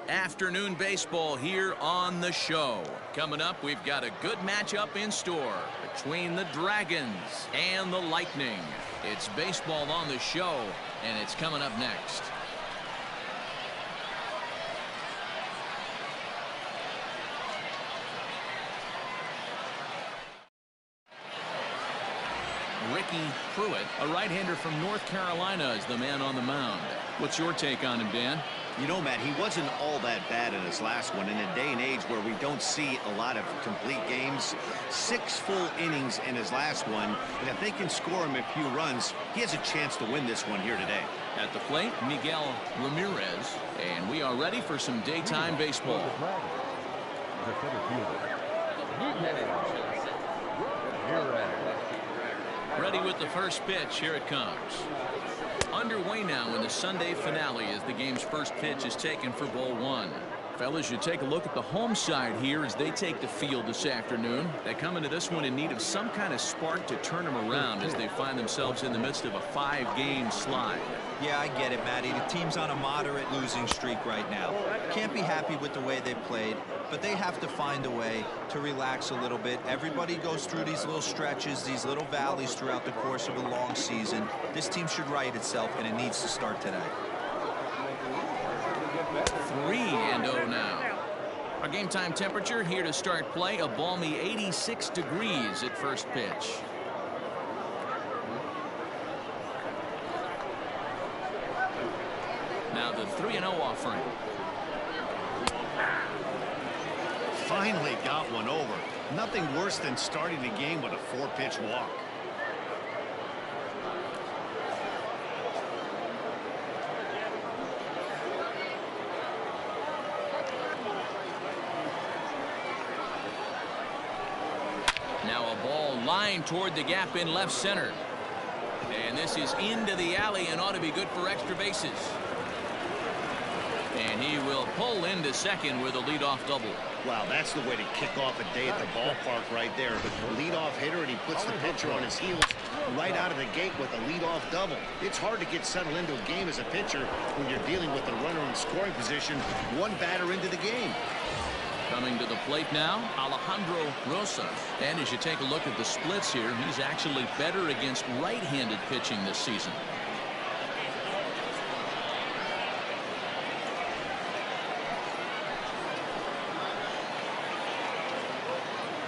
Afternoon baseball here on the show. Coming up, we've got a good matchup in store between the Dragons and the Lightning. It's baseball on the show, and it's coming up next. Pruitt, a right-hander from North Carolina, is the man on the mound. What's your take on him, Dan? You know, Matt, he wasn't all that bad in his last one. In a day and age where we don't see a lot of complete games, 6 full innings in his last one, and if they can score him a few runs, he has a chance to win this one here today. At the plate, Miguel Ramirez, and we are ready for some daytime baseball. Ready with the first pitch. Here it comes. Underway now in the Sunday finale as the game's first pitch is taken for ball 1. Fellas, you take a look at the home side here as they take the field this afternoon. They come into this one in need of some kind of spark to turn them around as they find themselves in the midst of a 5-game slide. Yeah, I get it, Matty. The team's on a moderate losing streak right now. Can't be happy with the way they played, but they have to find a way to relax a little bit. Everybody goes through these little stretches, these little valleys throughout the course of a long season. This team should right itself, and it needs to start today. 3-0 now. Our game time temperature here to start play, a balmy 86 degrees at first pitch. Now the 3-0 offering. Finally got one over. Nothing worse than starting the game with a 4-pitch walk. Now a ball lined toward the gap in left center. And this is into the alley and ought to be good for extra bases. And he will pull into second with a leadoff double. Wow, that's the way to kick off a day at the ballpark right there. The leadoff hitter, and he puts the pitcher on his heels right out of the gate with a leadoff double. It's hard to get settled into a game as a pitcher when you're dealing with a runner in scoring position, one batter into the game. Coming to the plate now, Alfonso Rosado. And as you take a look at the splits here, he's actually better against right-handed pitching this season.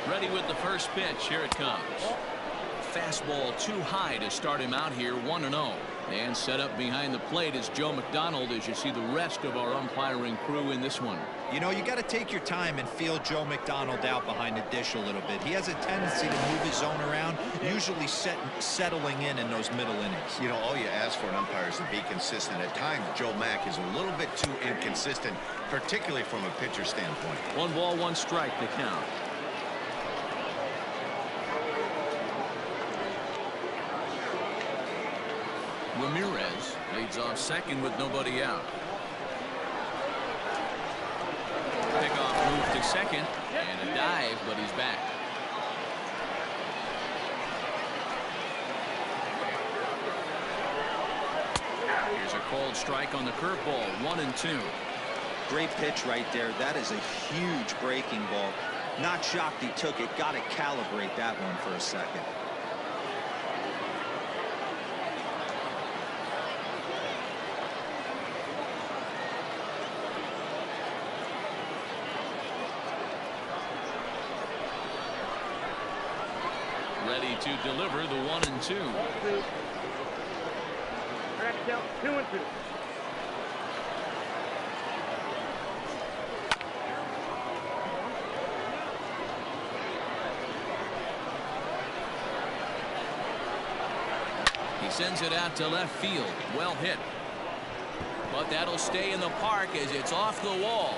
Ready with the first pitch. Here it comes. Fastball too high to start him out here, 1-0. And set up behind the plate is Joe McDonald as you see the rest of our umpiring crew in this one. You know, you got to take your time and feel Joe McDonald out behind the dish a little bit. He has a tendency to move his zone around, usually settling in those middle innings. You know, all you ask for an umpire is to be consistent. At times, Joe Mack is a little bit too inconsistent, particularly from a pitcher standpoint. 1 ball, 1 strike to count. Ramirez leads off second with nobody out. Pickoff move to second and a dive, but he's back. Here's a called strike on the curveball, 1-2. Great pitch right there. That is a huge breaking ball. Not shocked he took it. Got to calibrate that one for a second. Ready to deliver the 1-2. 2-2. He sends it out to left field. Well hit. But that'll stay in the park as it's off the wall.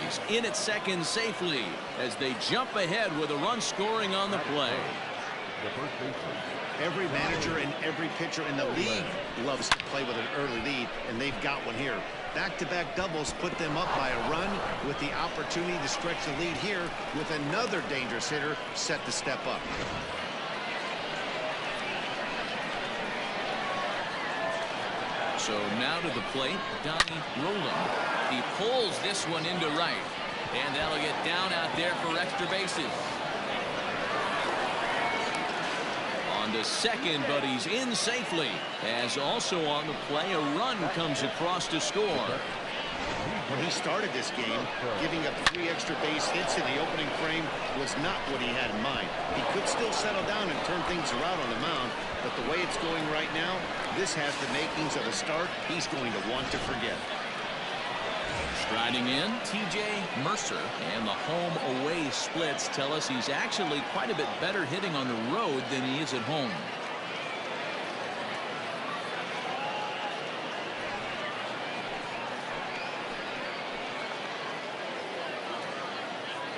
He's in at second safely as they jump ahead with a run scoring on the play. Every manager and every pitcher in the league loves to play with an early lead, and they've got one here. Back-to-back doubles put them up by a run with the opportunity to stretch the lead here with another dangerous hitter set to step up. So now to the plate, Donnie Roland. He pulls this one into right. And that'll get down out there for extra bases. On to second, but he's in safely. As also on the play, a run comes across to score. When he started this game, giving up 3 extra base hits in the opening frame was not what he had in mind. He could still settle down and turn things around on the mound, but the way it's going right now, this has the makings of a start he's going to want to forget. Striding in, T.J. Mercer, and the home-away splits tell us he's actually quite a bit better hitting on the road than he is at home.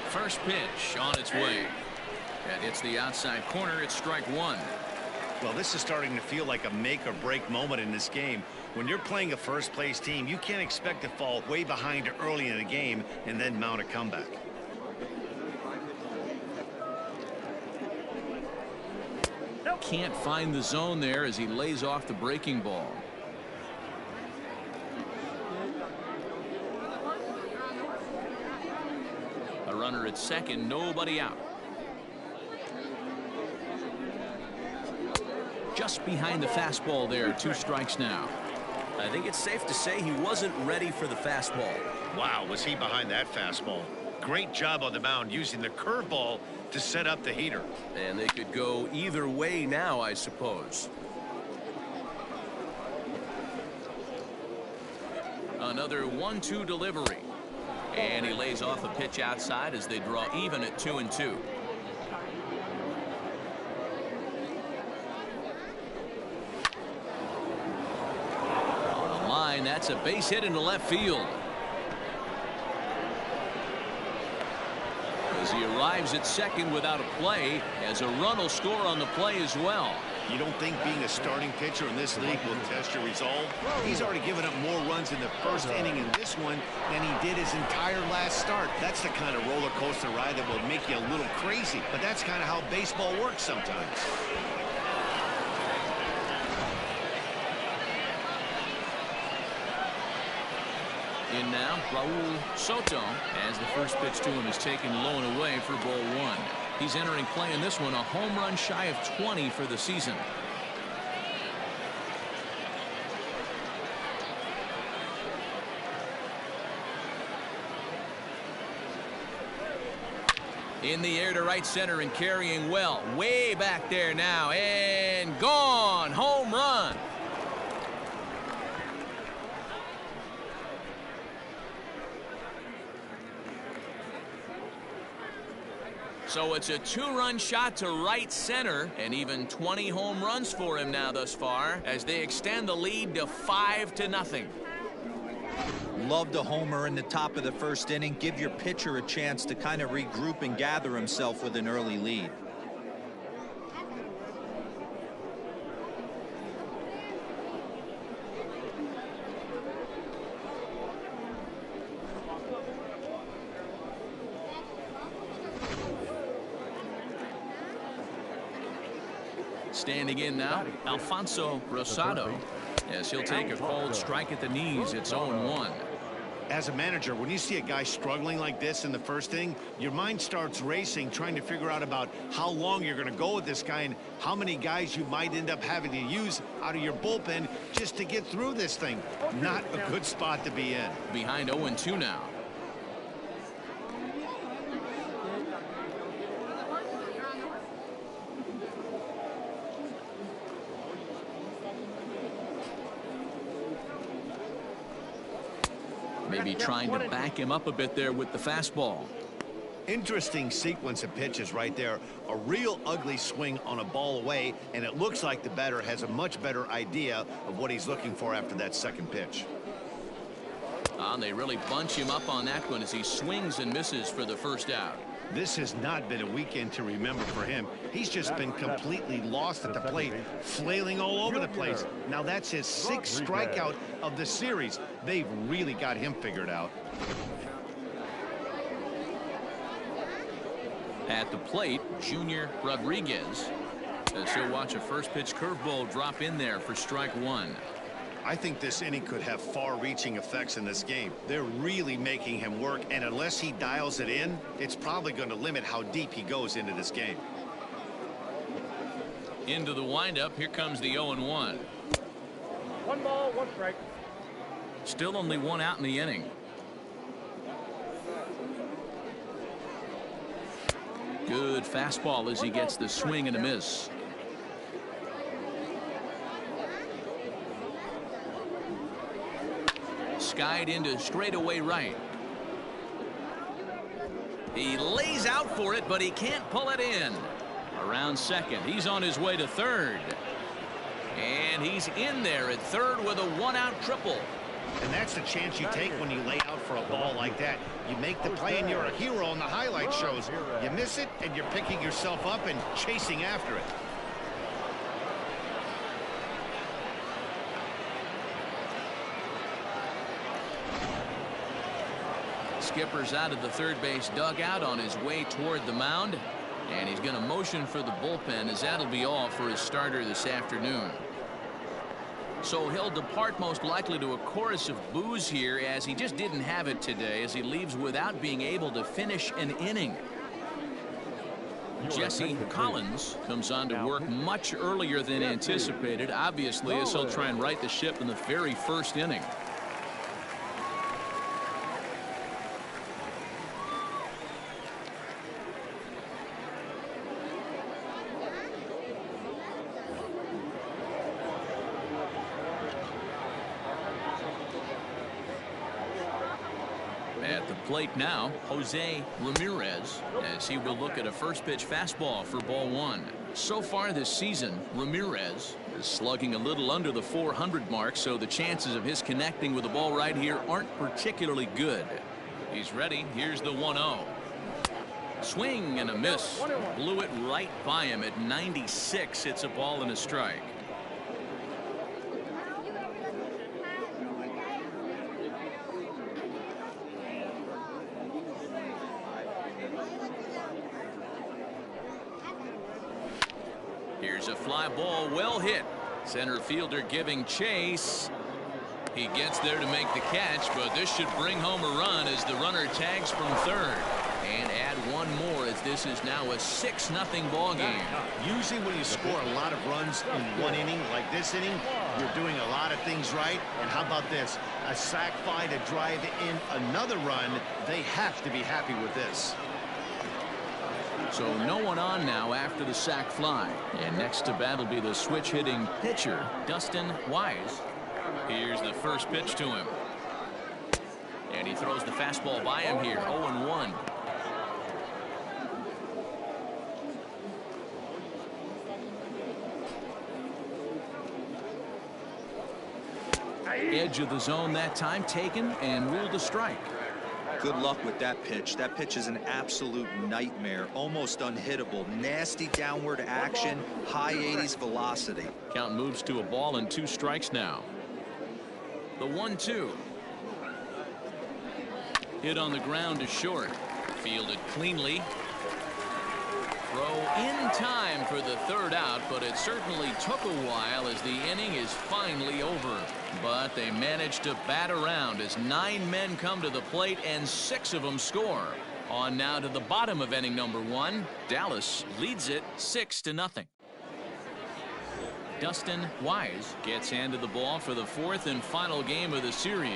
First pitch on its way. And it's the outside corner. It's strike one. Well, this is starting to feel like a make-or-break moment in this game. When you're playing a first-place team, you can't expect to fall way behind early in the game and then mount a comeback. Can't find the zone there as he lays off the breaking ball. A runner at second, nobody out. Just behind the fastball there, 2 strikes now. I think it's safe to say he wasn't ready for the fastball. Wow, was he behind that fastball? Great job on the mound using the curveball to set up the heater. And they could go either way now, I suppose. Another 1-2 delivery. And he lays off a pitch outside as they draw even at 2-2. On the line, that's a base hit into left field. As he arrives at second without a play, as a run will score on the play as well. You don't think being a starting pitcher in this league will test your resolve? He's already given up more runs in the first inning in this one than he did his entire last start. That's the kind of roller coaster ride that will make you a little crazy, but that's kind of how baseball works sometimes. In now, Raul Soto, as the first pitch to him is taken low and away for ball 1. He's entering play in this one, a home run shy of 20 for the season. In the air to right center and carrying well. Way back there now and gone. Home run. So it's a 2-run shot to right center, and even 20 home runs for him now thus far as they extend the lead to 5-0. Loved a homer in the top of the first inning. Give your pitcher a chance to kind of regroup and gather himself with an early lead. Standing in now, Alfonso Rosado, as he'll take a called strike at the knees. It's 0-1. As a manager, when you see a guy struggling like this in the first inning, your mind starts racing, trying to figure out about how long you're going to go with this guy and how many guys you might end up having to use out of your bullpen just to get through this thing. Not a good spot to be in. Behind 0-2 now. Maybe trying to back him up a bit there with the fastball. Interesting sequence of pitches right there. A real ugly swing on a ball away, and it looks like the batter has a much better idea of what he's looking for after that second pitch. And they really bunch him up on that one as he swings and misses for the first out. This has not been a weekend to remember for him. He's just been completely lost at the plate, flailing all over the place. Now that's his 6th strikeout of the series. They've really got him figured out. At the plate, Junior Rodriguez, as he'll watch a first pitch curveball drop in there for strike 1. I think this inning could have far-reaching effects in this game. They're really making him work, and unless he dials it in, it's probably going to limit how deep he goes into this game. Into the windup, here comes the 0-1. 1 ball, 1 strike. Still only 1 out in the inning. Good fastball as he gets the swing and a miss. Skied into straightaway right. He lays out for it, but he can't pull it in. Around second, he's on his way to third. And he's in there at third with a 1-out triple. And that's the chance you take when you lay out for a ball like that. You make the play and you're a hero on the highlight shows. You miss it and you're picking yourself up and chasing after it. Skipper's out of the third base dugout on his way toward the mound. And he's going to motion for the bullpen, as that'll be all for his starter this afternoon. So he'll depart most likely to a chorus of boos here, as he just didn't have it today, as he leaves without being able to finish an inning. Jesse Collins comes on to work much earlier than anticipated, obviously, as he'll try and right the ship in the very first inning. At the plate now, Jose Ramirez, as he will look at a first pitch fastball for ball 1. So far this season, Ramirez is slugging a little under the 400 mark, so the chances of his connecting with the ball right here aren't particularly good. He's ready. Here's the 1-0. Swing and a miss. Blew it right by him at 96. It's a ball and a strike. Here's a fly ball, well hit. Center fielder giving chase. He gets there to make the catch, but this should bring home a run as the runner tags from third. And add one more, as this is now a 6-0 ball game. Usually when you score a lot of runs in one inning, like this inning, you're doing a lot of things right. And how about this? A sac fly to drive in another run. They have to be happy with this. So no one on now after the sac fly. And next to bat will be the switch hitting pitcher, Dustin Wise. Here's the first pitch to him. And he throws the fastball by him here, 0-1. Edge of the zone that time taken and ruled a strike. Good luck with that pitch. That pitch is an absolute nightmare, almost unhittable. Nasty downward action, high 80s velocity. Count moves to a ball and 2 strikes now. The 1-2. Hit on the ground to short. Fielded cleanly. Throw in time for the third out, but it certainly took a while as the inning is finally over. But they managed to bat around as 9 men come to the plate and 6 of them score. On now to the bottom of inning number 1. Dallas leads it 6-0. Dustin Wise gets handed the ball for the 4th and final game of the series.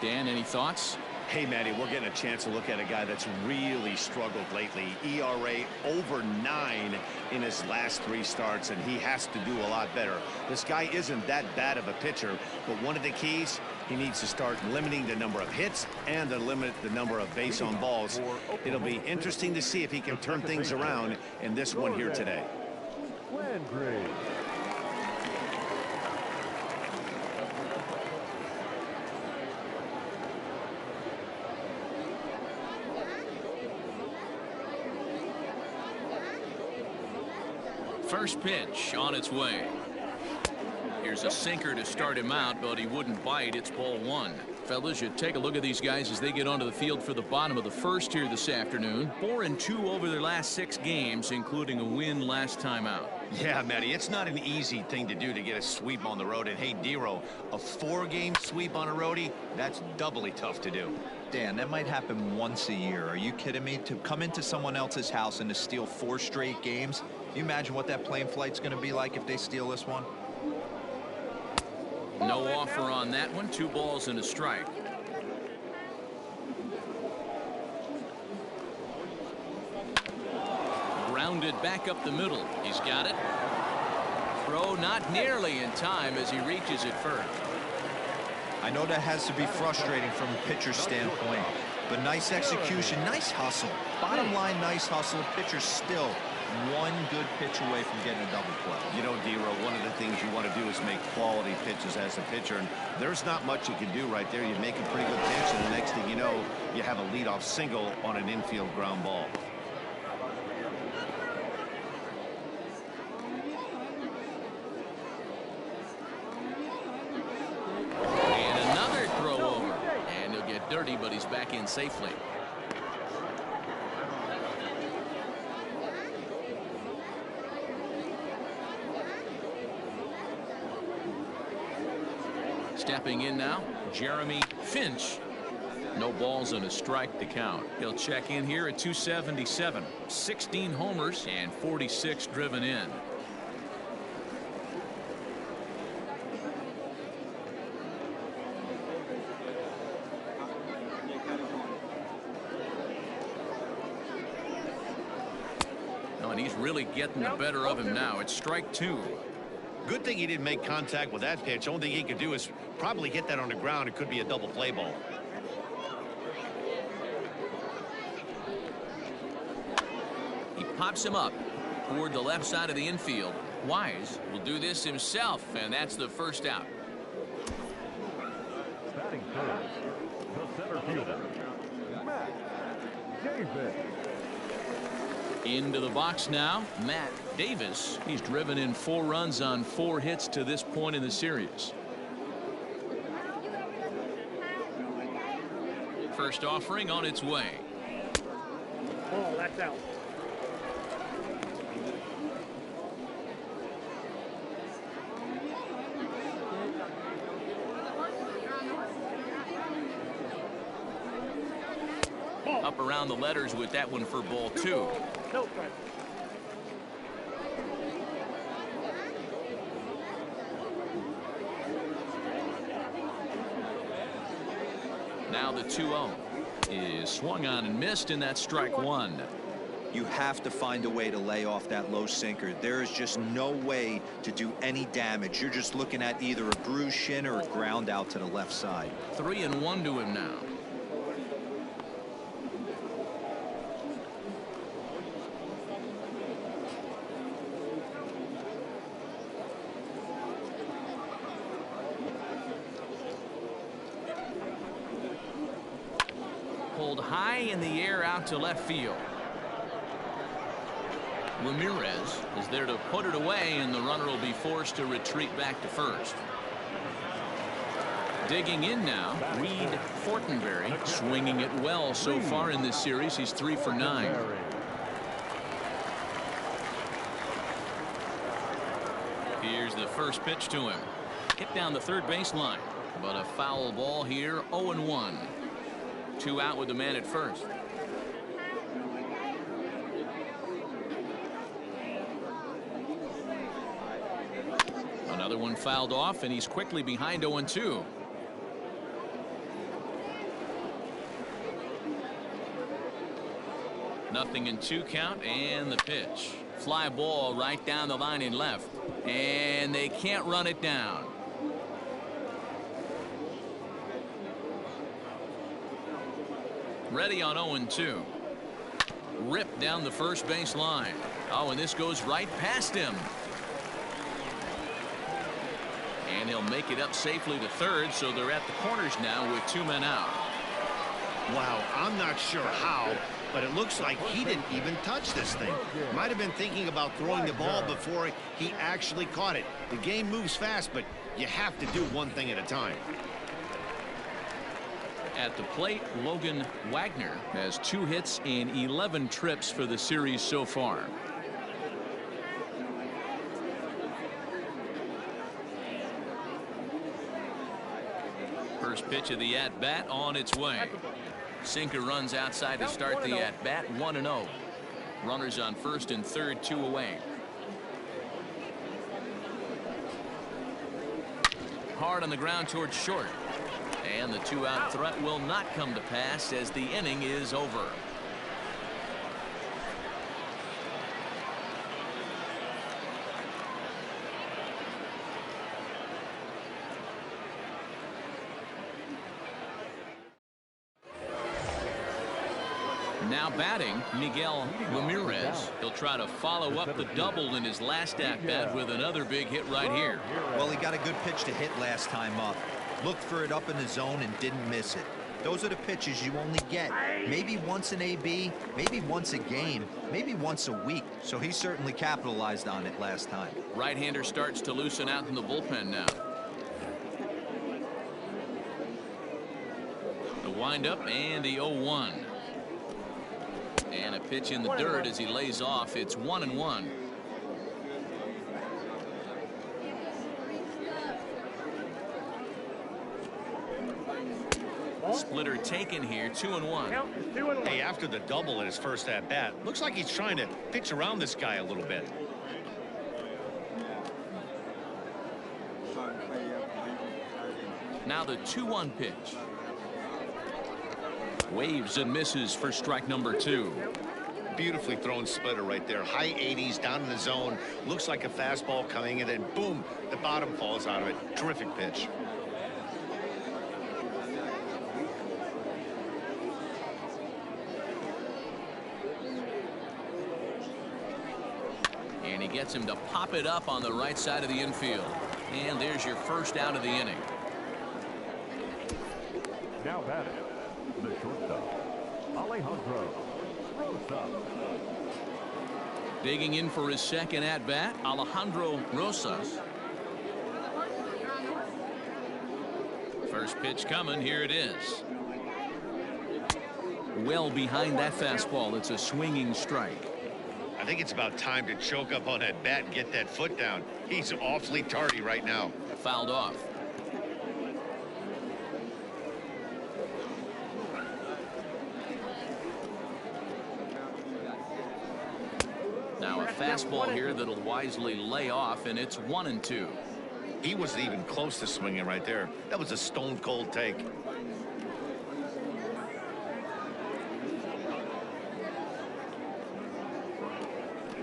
Dan, any thoughts? Hey, Matty, we're getting a chance to look at a guy that's really struggled lately. ERA over 9 in his last 3 starts, and he has to do a lot better. This guy isn't that bad of a pitcher, but one of the keys, he needs to start limiting the number of hits and to limit the number of base on balls. It'll be interesting to see if he can turn things around in this one here today. First pitch on its way. Here's a sinker to start him out, but he wouldn't bite. It's ball 1. Fellas, you take a look at these guys as they get onto the field for the bottom of the first here this afternoon. 4-2 over their last 6 games, including a win last time out. Yeah, Matty, it's not an easy thing to do to get a sweep on the road. And hey, Dero, a 4-game sweep on a roadie, that's doubly tough to do. Dan, that might happen once a year. Are you kidding me? To come into someone else's house and to steal 4 straight games? Can you imagine what that plane flight's going to be like if they steal this one? No offer on that one. 2 balls and a strike. Grounded back up the middle. He's got it. Throw not nearly in time as he reaches it first. I know that has to be frustrating from a pitcher's standpoint, but nice execution, nice hustle. Bottom line, nice hustle. Pitcher's still 1 good pitch away from getting a double play. You know, Dero, one of the things you want to do is make quality pitches as a pitcher, and there's not much you can do right there. You make a pretty good pitch, and the next thing you know, you have a leadoff single on an infield ground ball. Dirty, but he's back in safely. Stepping in now, Jeremy Finch. No balls and a strike to count. He'll check in here at 277. 16 homers and 46 driven in. And he's really getting the better of him now. It's strike 2. Good thing he didn't make contact with that pitch. Only thing he could do is probably hit that on the ground. It could be a double play ball. He pops him up toward the left side of the infield. Wise will do this himself, and that's the first out. Batting first, the center fielder, Matt Davis. Into the box now, Matt Davis. He's driven in 4 runs on 4 hits to this point in the series. First offering on its way. Oh, that's out. Up around the letters with that one for ball 2. No strike. Now the 2-0 is swung on and missed, and that's strike 1. You have to find a way to lay off that low sinker. There is just no way to do any damage. You're just looking at either a bruised shin or a ground out to the left side. 3-1 to him now. Pulled high in the air out to left field. Ramirez is there to put it away, and the runner will be forced to retreat back to first. Digging in now, Reed Fortenberry, swinging it well so far in this series. He's 3 for 9. Here's the first pitch to him. Hit down the third baseline, but a foul ball here. 0-1. 2 out with the man at first. Another one fouled off, and he's quickly behind 0-2. Nothing in 2 count, and the pitch. Fly ball right down the line in left, and they can't run it down. Ready on 0-2. Ripped down the first base line. Oh, and this goes right past him. And he'll make it up safely to third, so they're at the corners now with 2 men out. Wow, I'm not sure how, but it looks like he didn't even touch this thing. Might have been thinking about throwing the ball before he actually caught it. The game moves fast, but you have to do one thing at a time. At the plate, Logan Wagner has 2 hits and 11 trips for the series so far. First pitch of the at-bat on its way. Sinker runs outside to start the at-bat, 1-0. Runners on first and third, 2 away. Hard on the ground towards short. And the 2-out threat will not come to pass as the inning is over. Now batting, Miguel Ramirez. He'll try to follow up the double in his last at-bat with another big hit right here. Well, he got a good pitch to hit last time up. Looked for it up in the zone and didn't miss it. Those are the pitches you only get. Maybe once an AB, maybe once a game, maybe once a week. So he certainly capitalized on it last time. Right-hander starts to loosen out in the bullpen now. The windup and the 0-1. And a pitch in the dirt as he lays off. It's 1-1. Splitter taken here, 2-1. Hey, after the double in his first at bat, looks like he's trying to pitch around this guy a little bit. Now the 2-1 pitch. Waves and misses for strike number 2. Beautifully thrown splitter right there. High 80s down in the zone. Looks like a fastball coming in, and boom, the bottom falls out of it. Terrific pitch. And he gets him to pop it up on the right side of the infield. And there's your first out of the inning. Now batting, the shortstop, Alfonso Rosado. Digging in for his second at-bat, Alfonso Rosado. First pitch coming, here it is. Well behind that fastball, it's a swinging strike. I think it's about time to choke up on that bat and get that foot down. He's awfully tardy right now. Fouled off. Now a fastball here that'll wisely lay off, and it's 1-2. He wasn't even close to swinging right there. That was a stone cold take.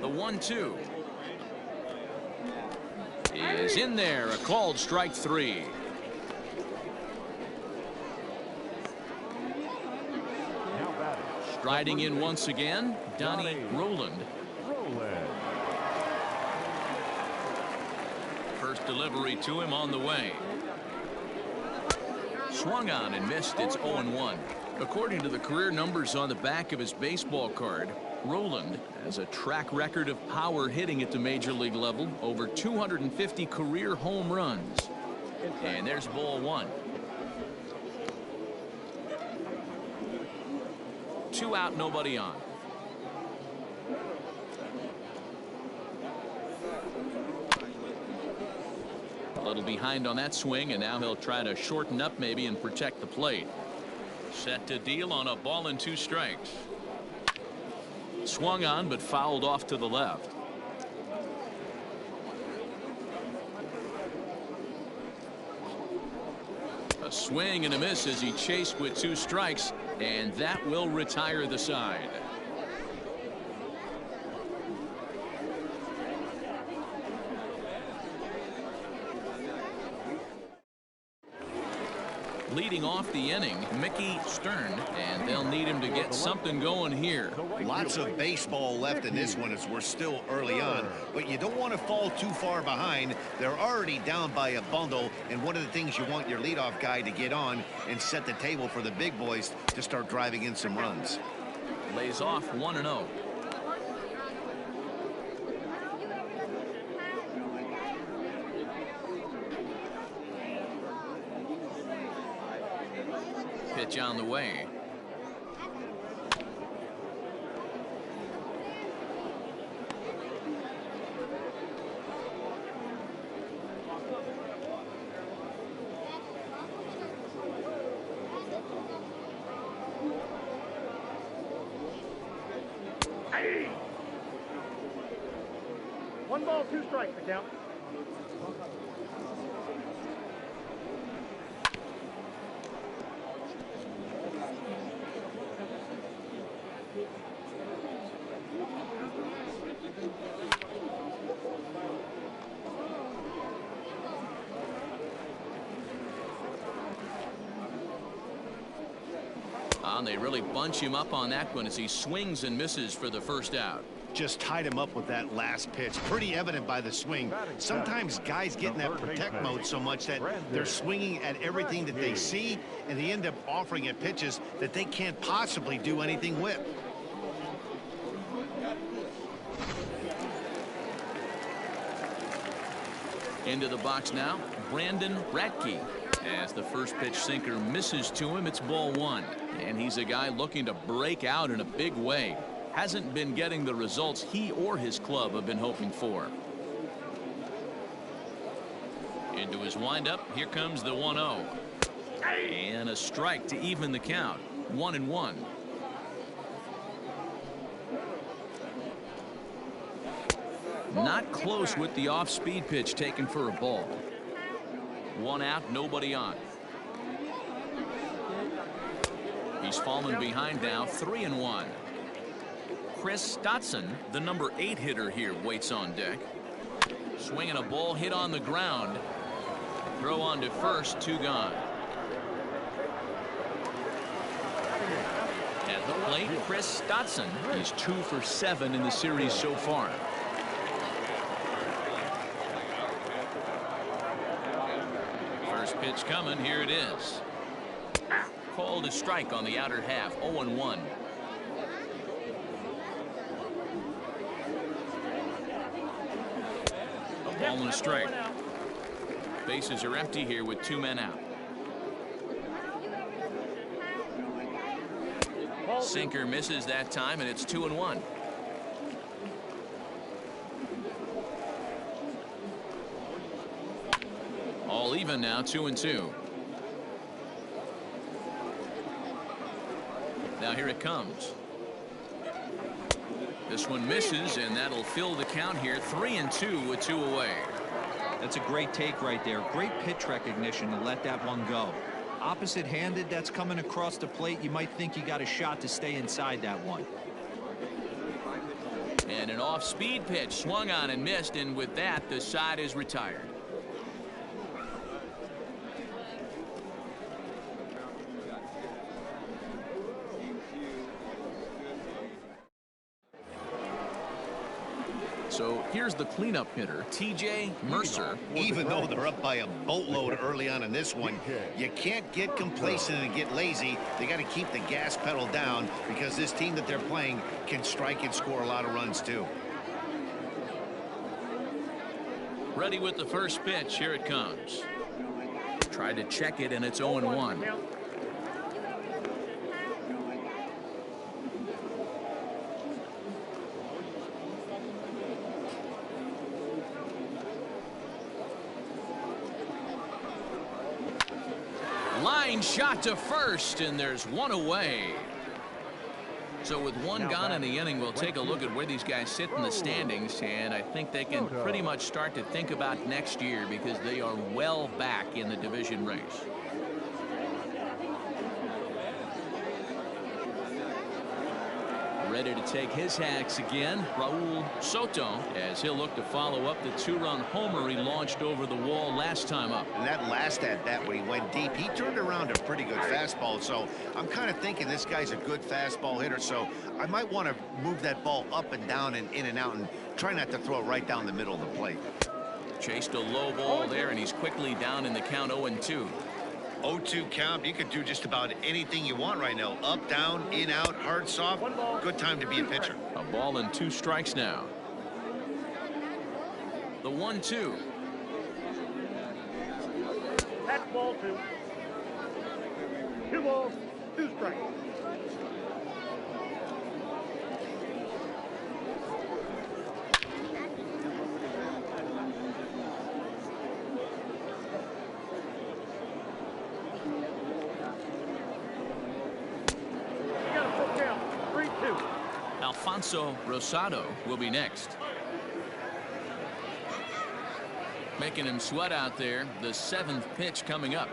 The 1-2 is in there. A called strike 3. Striding in once again, Donnie Roland. First delivery to him on the way. Swung on and missed. It's 0-1. According to the career numbers on the back of his baseball card, Roland has a track record of power hitting at the major league level, over 250 career home runs. And there's ball 1. 2 out, nobody on. A little behind on that swing, and now he'll try to shorten up maybe and protect the plate. Set to deal on a ball and 2 strikes. Swung on but fouled off to the left. A swing and a miss as he chased with 2 strikes, and that will retire the side. Leading off the inning, Mickey Stern, and they'll need him to get something going here. Lots of baseball left in this one as we're still early on, but you don't want to fall too far behind. They're already down by a bundle, and one of the things you want your leadoff guy to get on and set the table for the big boys to start driving in some runs. Lays off 1-0. Pitch on the way. 1 ball, 2 strikes, the count. And they really bunch him up on that one as he swings and misses for the first out. Just tied him up with that last pitch. Pretty evident by the swing. Sometimes guys get in that protect mode so much that they're swinging at everything that they see, and they end up offering it pitches that they can't possibly do anything with. Into the box now, Ratke. As the first pitch sinker misses to him, it's ball 1. And he's a guy looking to break out in a big way. Hasn't been getting the results he or his club have been hoping for. Into his windup, here comes the 1-0. And a strike to even the count. 1-1. Not close with the off-speed pitch taken for a ball. 1 out, nobody on. He's fallen behind now, 3-1. Chris Stotson, the number 8 hitter here, waits on deck. Swinging a ball hit on the ground. Throw on to first, 2 gone. At the plate, Chris Stotson. He's 2 for 7 in the series so far. First pitch coming, here it is. Called a strike on the outer half, 0-1. A ball and a strike. Bases are empty here with 2 men out. Sinker misses that time, and it's 2-1. All even now, 2-2. Now here it comes. This one misses, and that'll fill the count here. 3-2 with 2 away. That's a great take right there. Great pitch recognition to let that one go. Opposite-handed, that's coming across the plate. You might think you got a shot to stay inside that one. And an off-speed pitch swung on and missed, and with that, the side is retired. So here's the cleanup hitter, TJ Mercer. Even though they're up by a boatload early on in this one, you can't get complacent and get lazy. They got to keep the gas pedal down because this team that they're playing can strike and score a lot of runs too. Ready with the first pitch. Here it comes. Tried to check it, and it's 0-1. Line shot to first, and there's 1 away. So with 1 gone in the inning, we'll take a look at where these guys sit in the standings, and I think they can pretty much start to think about next year because they are well back in the division race. Ready to take his hacks again, Raul Soto, as he'll look to follow up the 2-run homer he launched over the wall last time up. And that last at-bat when he went deep, he turned around a pretty good fastball. So I'm kind of thinking this guy's a good fastball hitter. So I might want to move that ball up and down and in and out and try not to throw it right down the middle of the plate. Chased a low ball there, and he's quickly down in the count 0-2. 0-2 count. You could do just about anything you want right now. Up, down, in, out, hard, soft. Good time to be a pitcher. A ball and 2 strikes now. The 1-2. That's ball 2. 2 balls, 2 strikes. Alfonso Rosado will be next. Making him sweat out there. The 7th pitch coming up.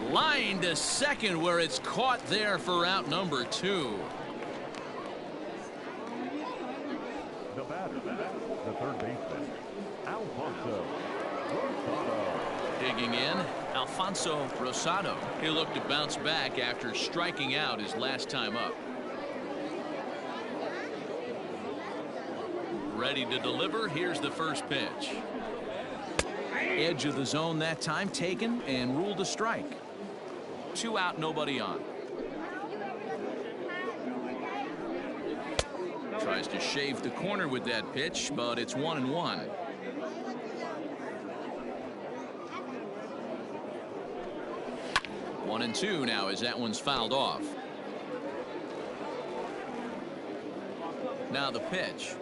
Line to second, where it's caught there for out number 2. The batter, the third baseman, Alfonso Rosado. Digging in, Alfonso Rosado. He'll look to bounce back after striking out his last time up. Ready to deliver. Here's the first pitch. Edge of the zone that time taken and ruled a strike. 2 out, nobody on. Tries to shave the corner with that pitch, but it's 1-1. One and two now as that one's fouled off. Now the pitch.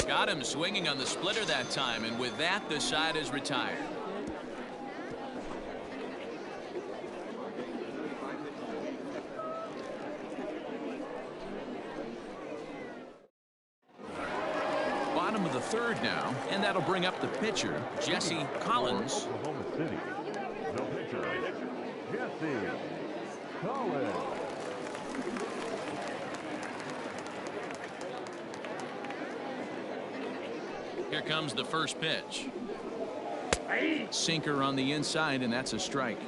Got him swinging on the splitter that time, and with that, the side is retired. Bottom of the third now, and that'll bring up the pitcher, Jesse Collins. Oklahoma City, the pitcher, Jesse Collins. Here comes the first pitch. Sinker on the inside, and that's a strike.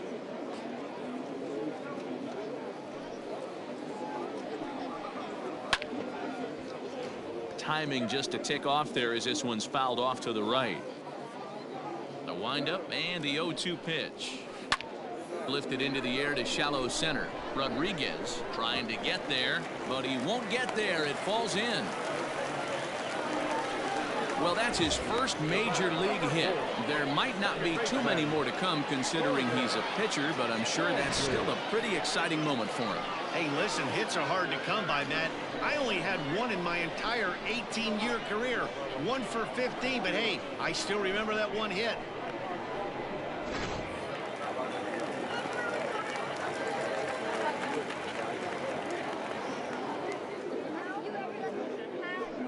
Timing just to tick off there as this one's fouled off to the right. The windup and the 0-2 pitch. Lifted into the air to shallow center. Rodriguez trying to get there, but he won't get there. It falls in. Well, that's his first major league hit. There might not be too many more to come considering he's a pitcher, but I'm sure that's still a pretty exciting moment for him. Hey, listen, hits are hard to come by, Matt. I only had one in my entire 18-year career. 1 for 15, but hey, I still remember that one hit.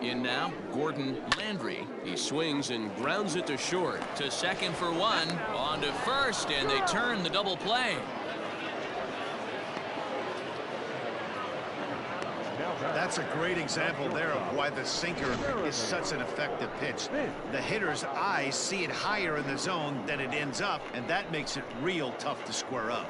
In now, Gordon Landry. He swings and grounds it to short. To second for one. On to first, and they turn the double play. That's a great example there of why the sinker is such an effective pitch. The hitter's eyes see it higher in the zone than it ends up, and that makes it real tough to square up.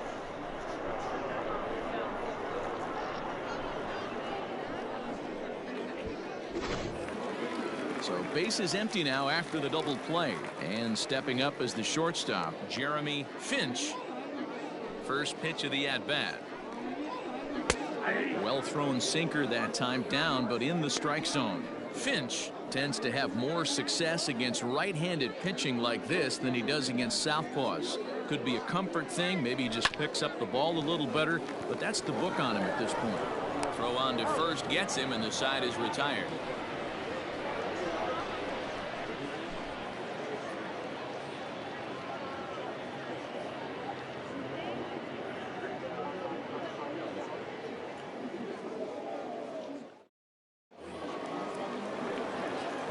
So base is empty now after the double play, and stepping up as the shortstop, Jeremy Finch. First pitch of the at-bat. Well thrown sinker that time, down but in the strike zone. Finch tends to have more success against right-handed pitching like this than he does against southpaws. Could be a comfort thing, maybe he just picks up the ball a little better, but that's the book on him at this point. Throw on to first gets him, and the side is retired.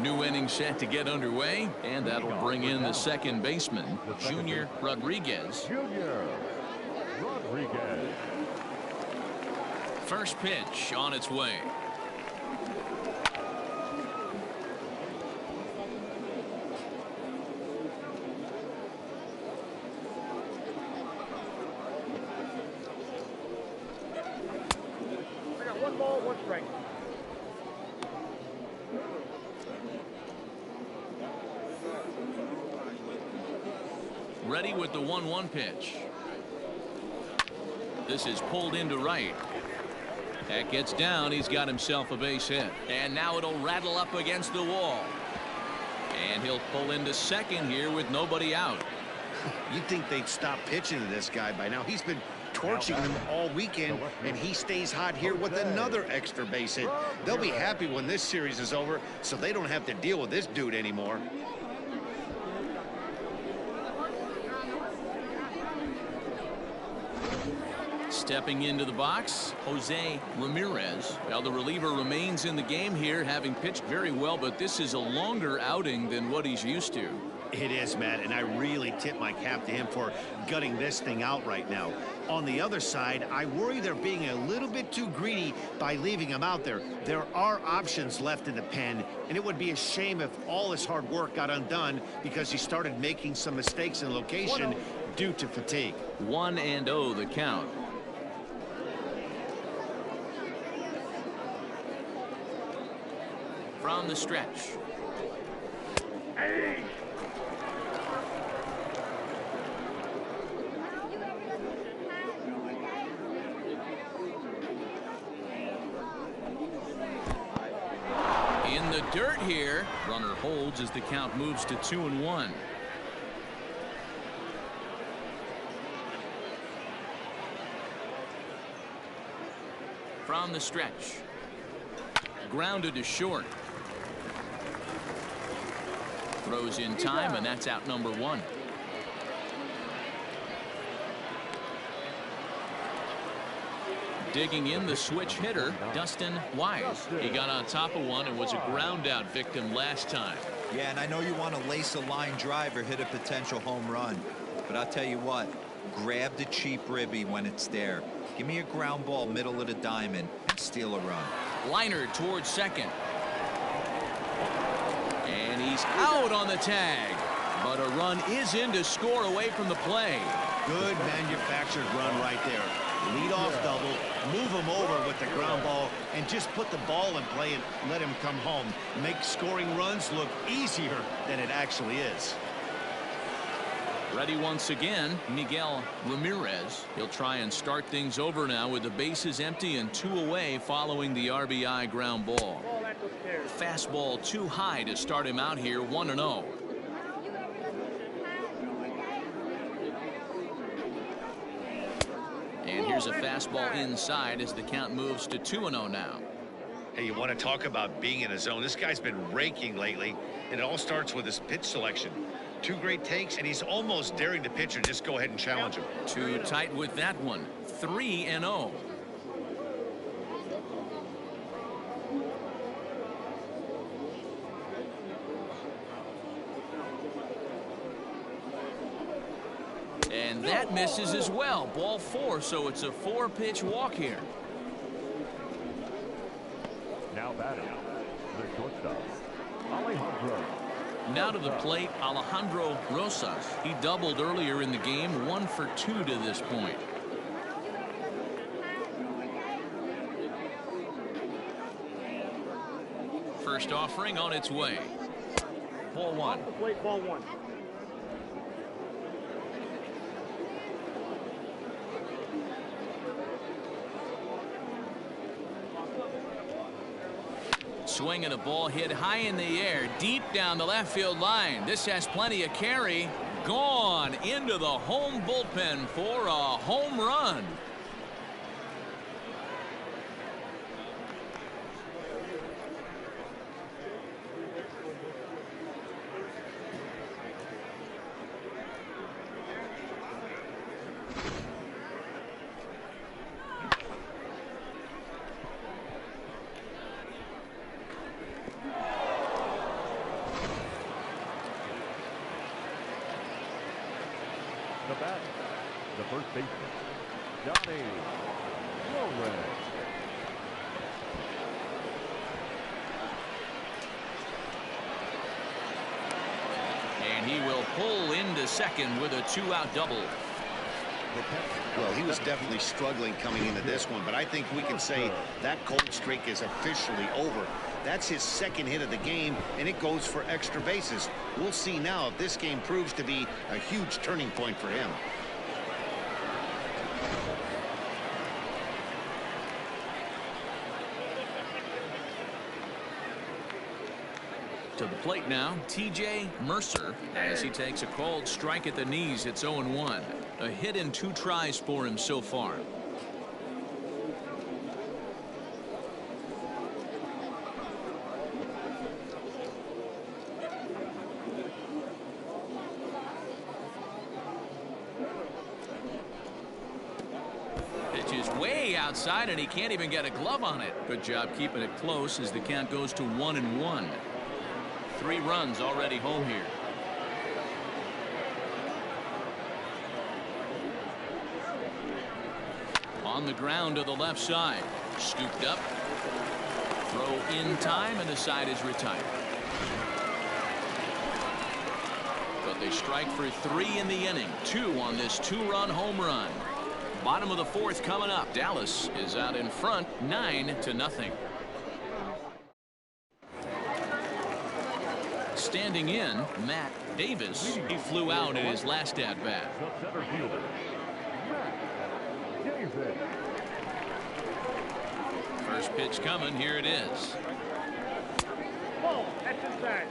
New inning set to get underway, and that'll bring in the second baseman, Junior Rodriguez. Junior Rodriguez. First pitch on its way. I got 1 ball, 1 strike. Ready with the 1-1 pitch. This is pulled into right. That gets down. He's got himself a base hit. And now it'll rattle up against the wall. And he'll pull into second here with nobody out. You'd think they'd stop pitching to this guy by now. He's been torching them all weekend, and he stays hot here with another extra base hit. They'll be happy when this series is over, so they don't have to deal with this dude anymore. Stepping into the box, Jose Ramirez. Now the reliever remains in the game here, having pitched very well, but this is a longer outing than what he's used to. It is, Matt, and I really tip my cap to him for gutting this thing out right now. On the other side, I worry they're being a little bit too greedy by leaving him out there. There are options left in the pen, and it would be a shame if all his hard work got undone because he started making some mistakes in location due to fatigue. 1-0 the count. From the stretch. Hey! In the dirt here. Runner holds as the count moves to 2-1. From the stretch. Grounded to short. Throws in time, and that's out number 1. Digging in the switch hitter, Dustin Wise. He got on top of one and was a ground out victim last time. Yeah, and I know you want to lace a line drive or hit a potential home run, but I'll tell you what, grab the cheap ribby when it's there. Give me a ground ball middle of the diamond and steal a run. Liner towards second. And he's out on the tag. But a run is in to score away from the play. Good manufactured run right there. Lead off double, move him over with the ground ball, and just put the ball in play and let him come home. Make scoring runs look easier than it actually is. Ready once again, Miguel Ramirez. He'll try and start things over now with the bases empty and 2 away following the RBI ground ball. Fastball too high to start him out here, 1-0. And here's a fastball inside as the count moves to 2-0 now. Hey, you want to talk about being in a zone? This guy's been raking lately, and it all starts with his pitch selection. 2 great takes, and he's almost daring the pitcher just go ahead and challenge him. Too tight with that one. 3-0. And that misses as well. Ball 4, so it's a 4-pitch walk here. Now batting, the shortstop, Alejandro. Now to the plate, Alejandro Rosas. He doubled earlier in the game, 1 for 2 to this point. First offering on its way. Ball 1. Off the plate, ball 1. Swinging a ball hit high in the air, deep down the left field line. This has plenty of carry. Gone into the home bullpen for a home run. The bat, the first baseman, Johnny Flores. And he will pull into second with a 2-out double. Well, he was definitely struggling coming into this one, but I think we can say that cold streak is officially over. That's his 2nd hit of the game, and it goes for extra bases. We'll see now if this game proves to be a huge turning point for him. To the plate now, TJ Mercer, as he takes a called strike at the knees. It's 0-1. A hit in 2 tries for him so far. way outside, and he can't even get a glove on it. Good job keeping it close as the count goes to 1-1. 3 runs already home here. On the ground to the left side. Scooped up. Throw in time, and the side is retired. But they strike for 3 in the inning. 2 on this 2-run home run. Bottom of the 4th coming up. Dallas is out in front 9-0. Standing in, Matt Davis. He flew out in his last at bat. The center fielder, Matt Davis. First pitch coming. Here it is. Ball. That's inside.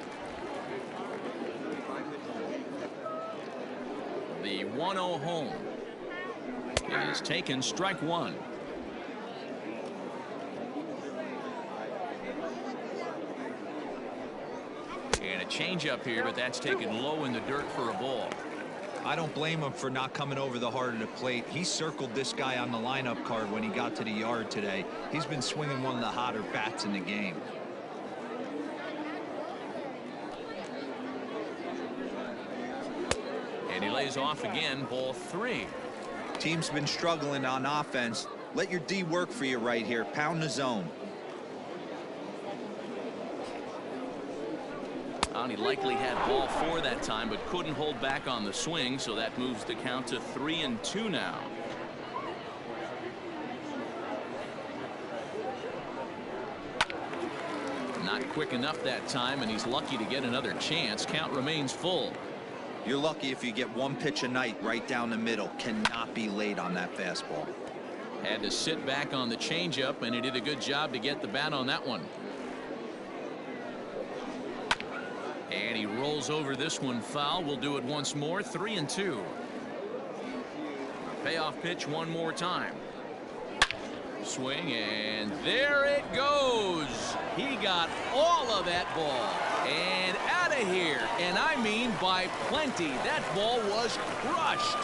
The 1-0 home is taken. Strike 1. And a changeup here, but that's taken low in the dirt for a ball. I don't blame him for not coming over the heart of the plate. He circled this guy on the lineup card when he got to the yard today. He's been swinging one of the hotter bats in the game. And he lays off again. Ball 3. Team's been struggling on offense. Let your D work for you right here. Pound the zone. He likely had ball 4 that time, but couldn't hold back on the swing, so that moves the count to 3-2 now. Not quick enough that time, and he's lucky to get another chance. Count remains full. You're lucky if you get 1 pitch a night right down the middle. Cannot be late on that fastball. Had to sit back on the changeup, and he did a good job to get the bat on that one. And he rolls over this one foul. We'll do it once more. 3-2. Payoff pitch one more time. Swing, and there it goes. He got all of that ball and out of here, and I mean by plenty. That ball was crushed.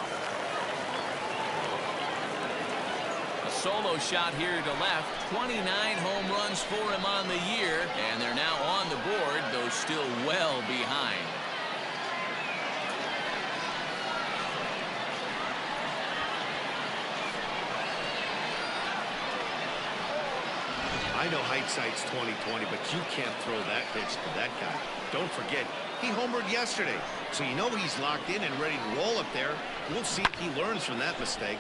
A solo shot here to left. 29 home runs for him on the year, and they're now on the board, though still well behind. I know hindsight's 20/20, but you can't throw that pitch to that guy. Don't forget, he homered yesterday, so you know he's locked in and ready to roll up there. We'll see if he learns from that mistake.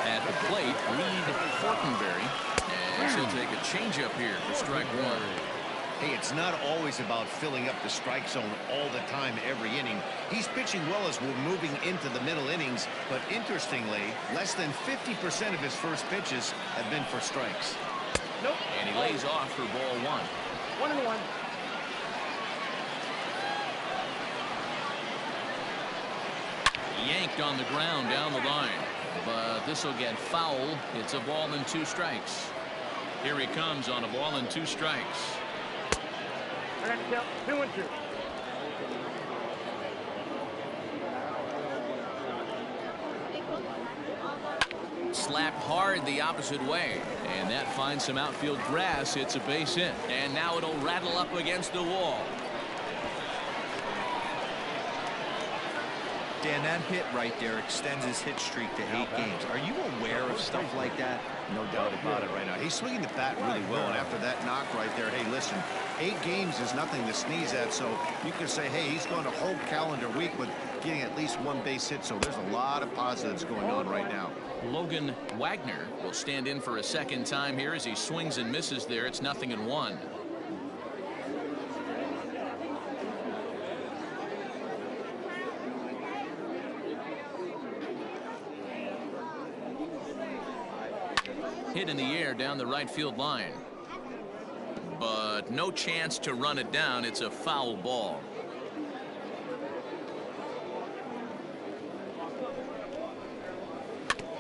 At the plate, Fortenberry, and she'll take a changeup here for strike 1. Hey, it's not always about filling up the strike zone all the time every inning. He's pitching well as we're moving into the middle innings, but interestingly, less than 50% of his first pitches have been for strikes. Nope. And he lays off for ball 1. 1-1. Yanked on the ground down the line, but this will get foul. It's a ball and 2 strikes. Here he comes on a ball and 2 strikes. That's 2-2. Slapped hard the opposite way, and that finds some outfield grass. It's a base hit, and now it'll rattle up against the wall. Dan, that hit right there extends his hit streak to 8 games. Are you aware of stuff like that? No doubt about it right now. He's swinging the bat really well, and after that knock right there, hey, listen, 8 games is nothing to sneeze at, so you can say, hey, he's going a whole calendar week with getting at least 1 base hit, so there's a lot of positives going on right now. Logan Wagner will stand in for a second time here as he swings and misses there. It's 0-1. Hit in the air down the right field line, but no chance to run it down. It's a foul ball.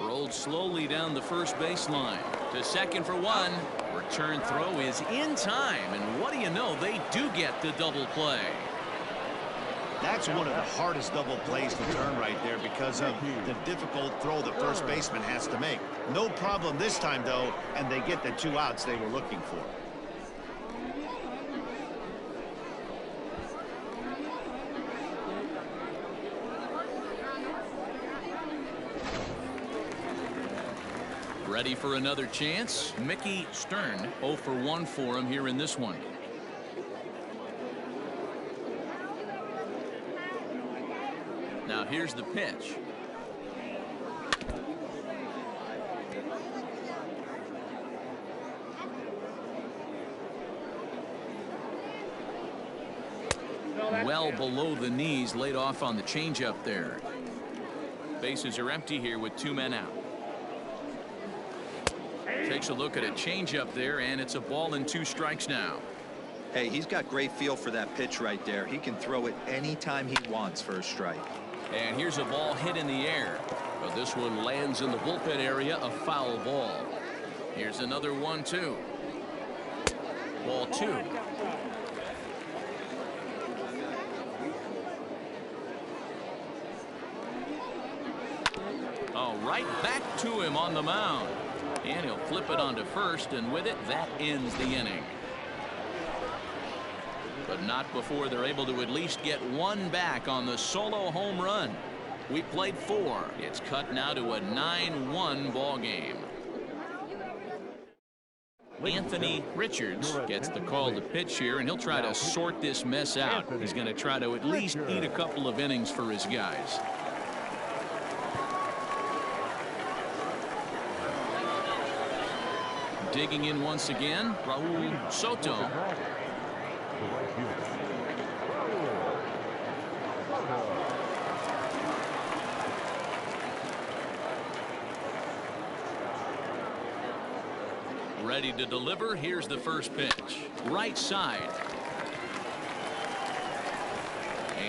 Rolled slowly down the first baseline to second for 1. We're return throw is in time, and what do you know, they do get the double play. That's one of the hardest double plays to turn right there because of the difficult throw the first baseman has to make. No problem this time, though, and they get the 2 outs they were looking for. Ready for another chance? Mickey Stern 0 for 1 for him here in this one. Now here's the pitch. Well below the knees, laid off on the changeup there. Bases are empty here with 2 men out. Takes a look at a changeup there, and it's a ball and 2 strikes now. Hey, he's got great feel for that pitch right there. He can throw it anytime he wants for a strike. And here's a ball hit in the air, but this one lands in the bullpen area, a foul ball. Here's another 1-2. Ball 2. Oh, right back to him on the mound. And he'll flip it onto first, and with it, that ends the inning. But not before they're able to at least get 1 back on the solo home run. We played 4. It's cut now to a 9-1 ball game. Anthony Richards gets the call to pitch here, and he'll try to sort this mess out. He's going to try to at least eat a couple of innings for his guys. Digging in once again, Raul Soto. Ready to deliver. Here's the first pitch. Right side.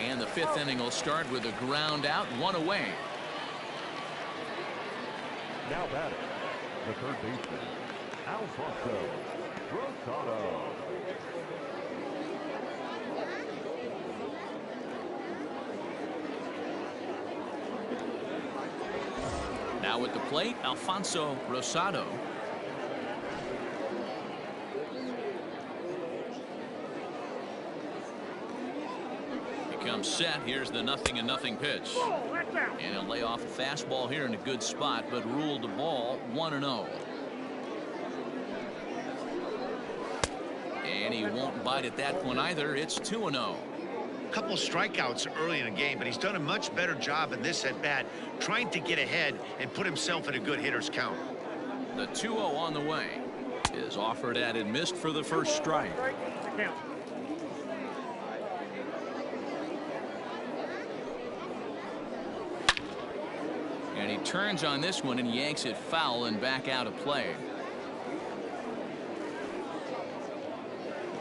And the 5th inning will start with a ground out, 1 away. Now batting, the third baseman, Alfonso Rosado. Now at the plate, Alfonso Rosado. Becomes set. Here's the 0-0 pitch. And he'll lay off a fastball here in a good spot, but ruled the ball 1-0. And he won't bite at that one either. It's 2-0. Couple strikeouts early in the game, but he's done a much better job in this at bat, trying to get ahead and put himself in a good hitter's count. The 2-0 on the way is offered at and missed for the first strike. And he turns on this one and yanks it foul and back out of play.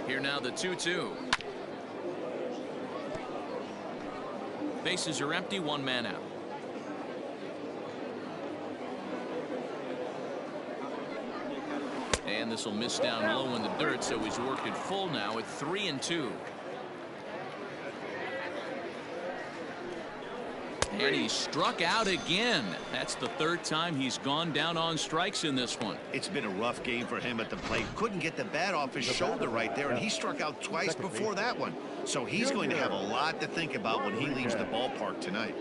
Here now the 2-2. Bases are empty, 1 man out. And this will miss down low in the dirt, so he's worked it full now at 3-2. And he struck out again. That's the 3rd time he's gone down on strikes in this one. It's been a rough game for him at the plate. Couldn't get the bat off his shoulder right there, and he struck out twice before that one. So he's going to have a lot to think about when he leaves the ballpark tonight.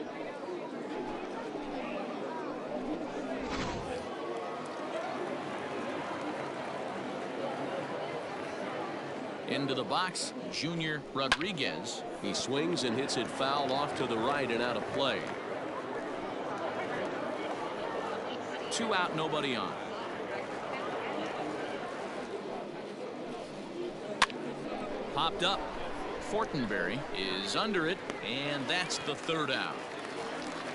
Into the box, Junior Rodriguez. He swings and hits it foul off to the right and out of play. 2 out, nobody on. Popped up. Fortenberry is under it, and that's the 3rd out.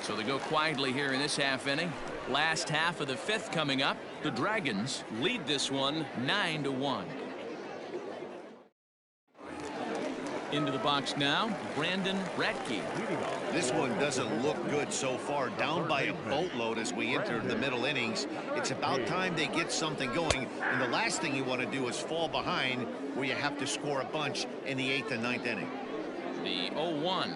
So they go quietly here in this half inning. Last half of the 5th coming up. The Dragons lead this one 9-1. Into the box now, Ratke. This one doesn't look good so far. Down by a boatload as we enter the middle innings. It's about time they get something going. And the last thing you want to do is fall behind where you have to score a bunch in the 8th and 9th inning. The 0-1.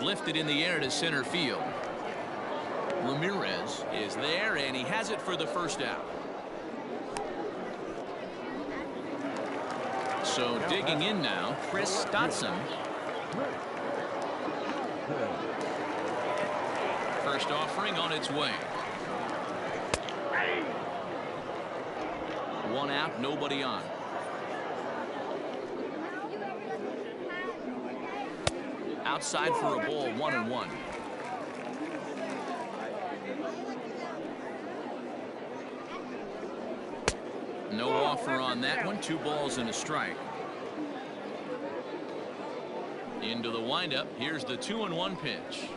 Lifted in the air to center field. Ramirez is there, and he has it for the first out. So digging in now, Chris Dotson. First offering on its way. One out, nobody on. Outside for a ball, 1-1. No offer on that one. 2 balls and a strike. Into the windup. Here's the 2-1 pitch.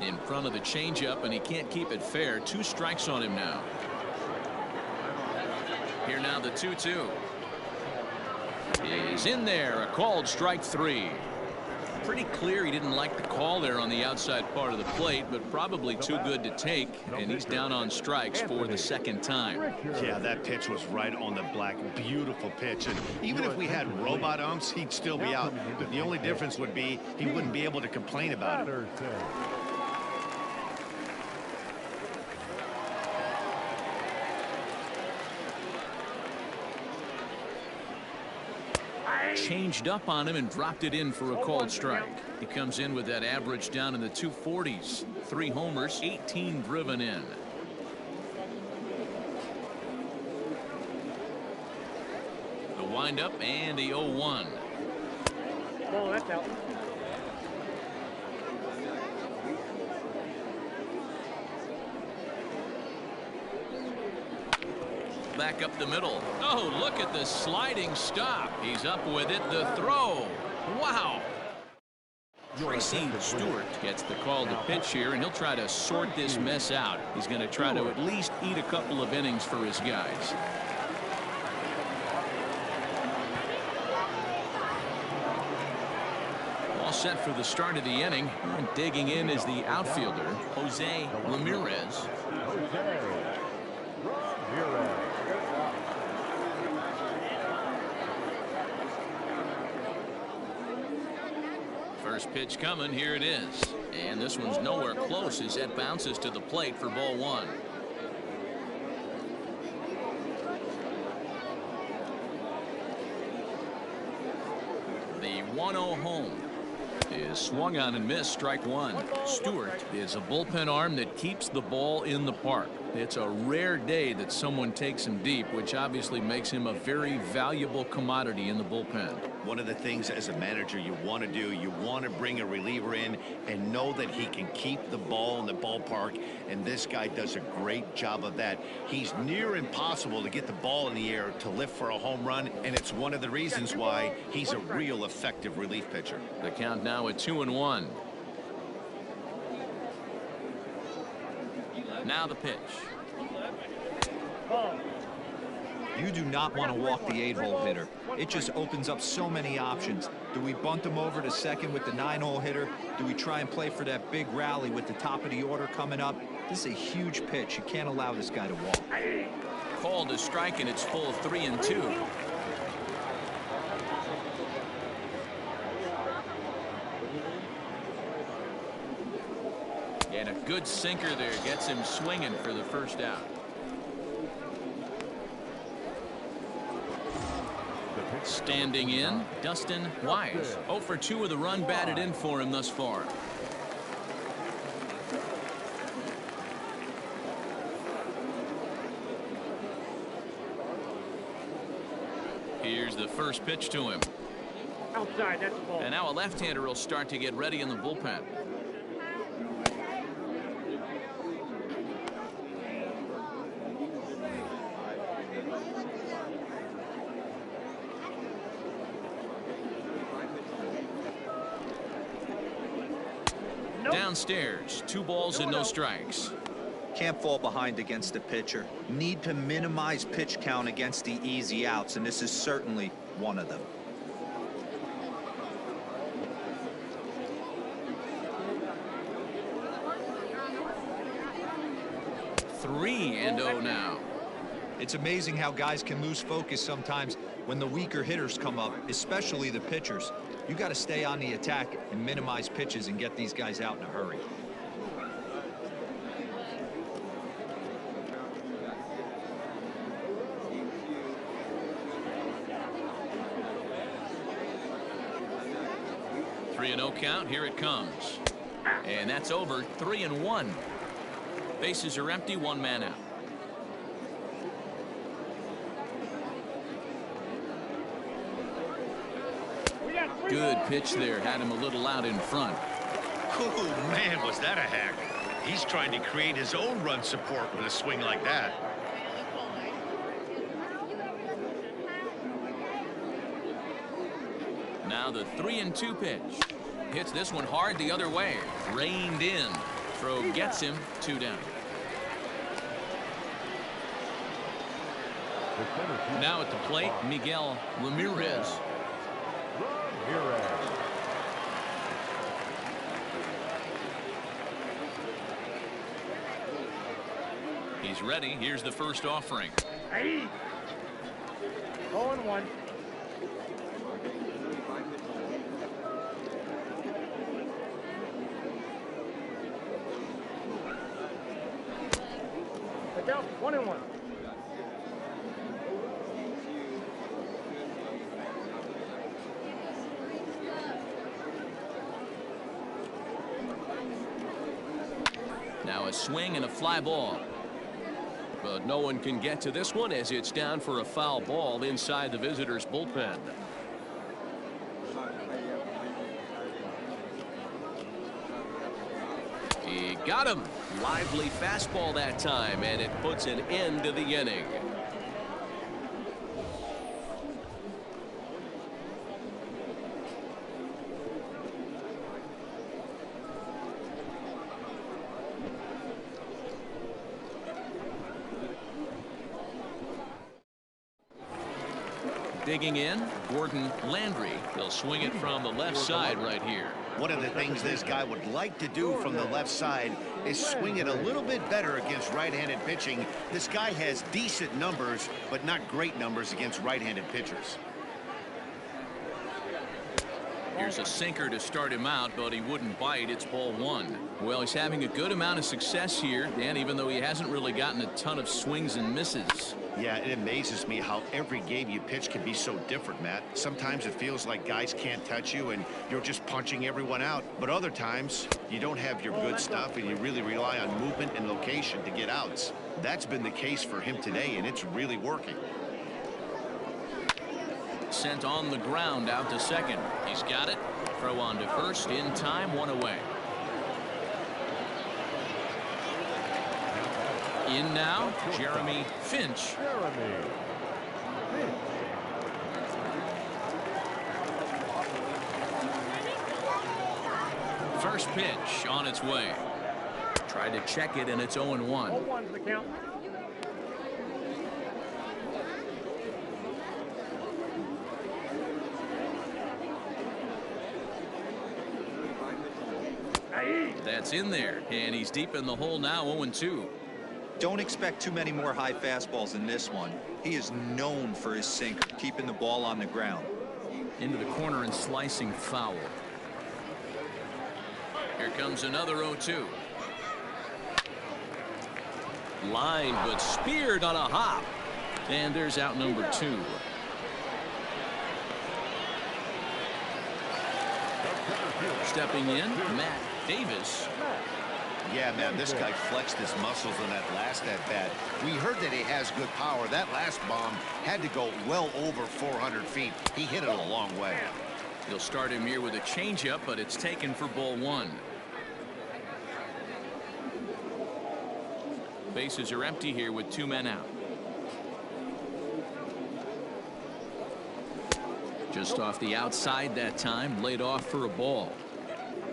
In front of the changeup, and he can't keep it fair. 2 strikes on him now. Here now the 2-2. Is in there. A called strike 3. Pretty clear he didn't like the call there on the outside part of the plate, but probably too good to take, and he's down on strikes for the second time. Yeah, that pitch was right on the black. Beautiful pitch. And even if we had robot umps, he'd still be out. But the only difference would be he wouldn't be able to complain about it. Changed up on him and dropped it in for a called strike. He comes in with that average down in the 240s. 3 homers, 18 driven in. The windup and the 0-1. Oh, that's out. Back up the middle. Oh, look at the sliding stop. He's up with it. The throw. Wow. Tracy Stewart gets the call to pitch here, and he'll try to sort this mess out. He's going to try to at least eat a couple of innings for his guys. All set for the start of the inning. And digging in is the outfielder, Jose Ramirez. First pitch coming. Here it is. And this one's nowhere close as that bounces to the plate for ball 1. The 1-0 home is swung on and missed. Strike 1. Stewart is a bullpen arm that keeps the ball in the park. It's a rare day that someone takes him deep, which obviously makes him a very valuable commodity in the bullpen. One of the things as a manager you want to do, you want to bring a reliever in and know that he can keep the ball in the ballpark, and this guy does a great job of that. He's near impossible to get the ball in the air to lift for a home run, and it's one of the reasons why he's a real effective relief pitcher. The count now at 2-1. Now the pitch. You do not want to walk the 8-hole hitter. It just opens up so many options. Do we bunt him over to second with the 9-hole hitter? Do we try and play for that big rally with the top of the order coming up? This is a huge pitch. You can't allow this guy to walk. Called a strike, and it's full 3-2. And a good sinker there gets him swinging for the first out. Standing in, Dustin Wise. 0 for 2 with a run batted in for him thus far. Here's the first pitch to him. Outside, that's the ball. And now a left-hander will start to get ready in the bullpen. Downstairs, 2 balls and no strikes. Can't fall behind against the pitcher. Need to minimize pitch count against the easy outs, and this is certainly one of them. 3-0 now. It's amazing how guys can lose focus sometimes when the weaker hitters come up, especially the pitchers. You got to stay on the attack and minimize pitches and get these guys out in a hurry. Three and 0 count. Here it comes. And that's over. 3-1. Bases are empty. One man out. Good pitch there. Had him a little out in front. Oh, man, was that a hack. He's trying to create his own run support with a swing like that. Now the 3-2 pitch. Hits this one hard the other way. Reined in. Throw gets him. 2 down. Now at the plate, Miguel Ramirez. He's ready. Here's the first offering. Hey. 0-1. Down 1-1. Now a swing and a fly ball. But no one can get to this one as it's down for a foul ball inside the visitors' bullpen. He got him. Lively fastball that time, and it puts an end to the inning. Digging in, Gordon Landry. He'll swing it from the left side right here. One of the things this guy would like to do from the left side is swing it a little bit better against right-handed pitching. This guy has decent numbers, but not great numbers against right-handed pitchers. Here's a sinker to start him out, but he wouldn't bite. It's ball 1. Well, he's having a good amount of success here, Dan, even though he hasn't really gotten a ton of swings and misses. Yeah, it amazes me how every game you pitch can be so different, Matt. Sometimes it feels like guys can't touch you and you're just punching everyone out. But other times, you don't have your good stuff and you really rely on movement and location to get outs. That's been the case for him today, and it's really working. Sent on the ground out to second. He's got it. Throw on to first in time. 1 away. In now, Jeremy Finch. First pitch on its way. Tried to check it, and it's 0-1. 0-1's the count. That's in there, and he's deep in the hole now. 0-2. Don't expect too many more high fastballs in this one. He is known for his sinker, keeping the ball on the ground. Into the corner and slicing foul. Here comes another 0-2. Line, but speared on a hop. And there's out number 2. Stepping in, Matt Davis. Yeah, man, this guy flexed his muscles on that last at-bat. We heard that he has good power. That last bomb had to go well over 400 feet. He hit it a long way. He'll start him here with a changeup, but it's taken for ball 1. Bases are empty here with 2 men out. Just off the outside that time, laid off for a ball.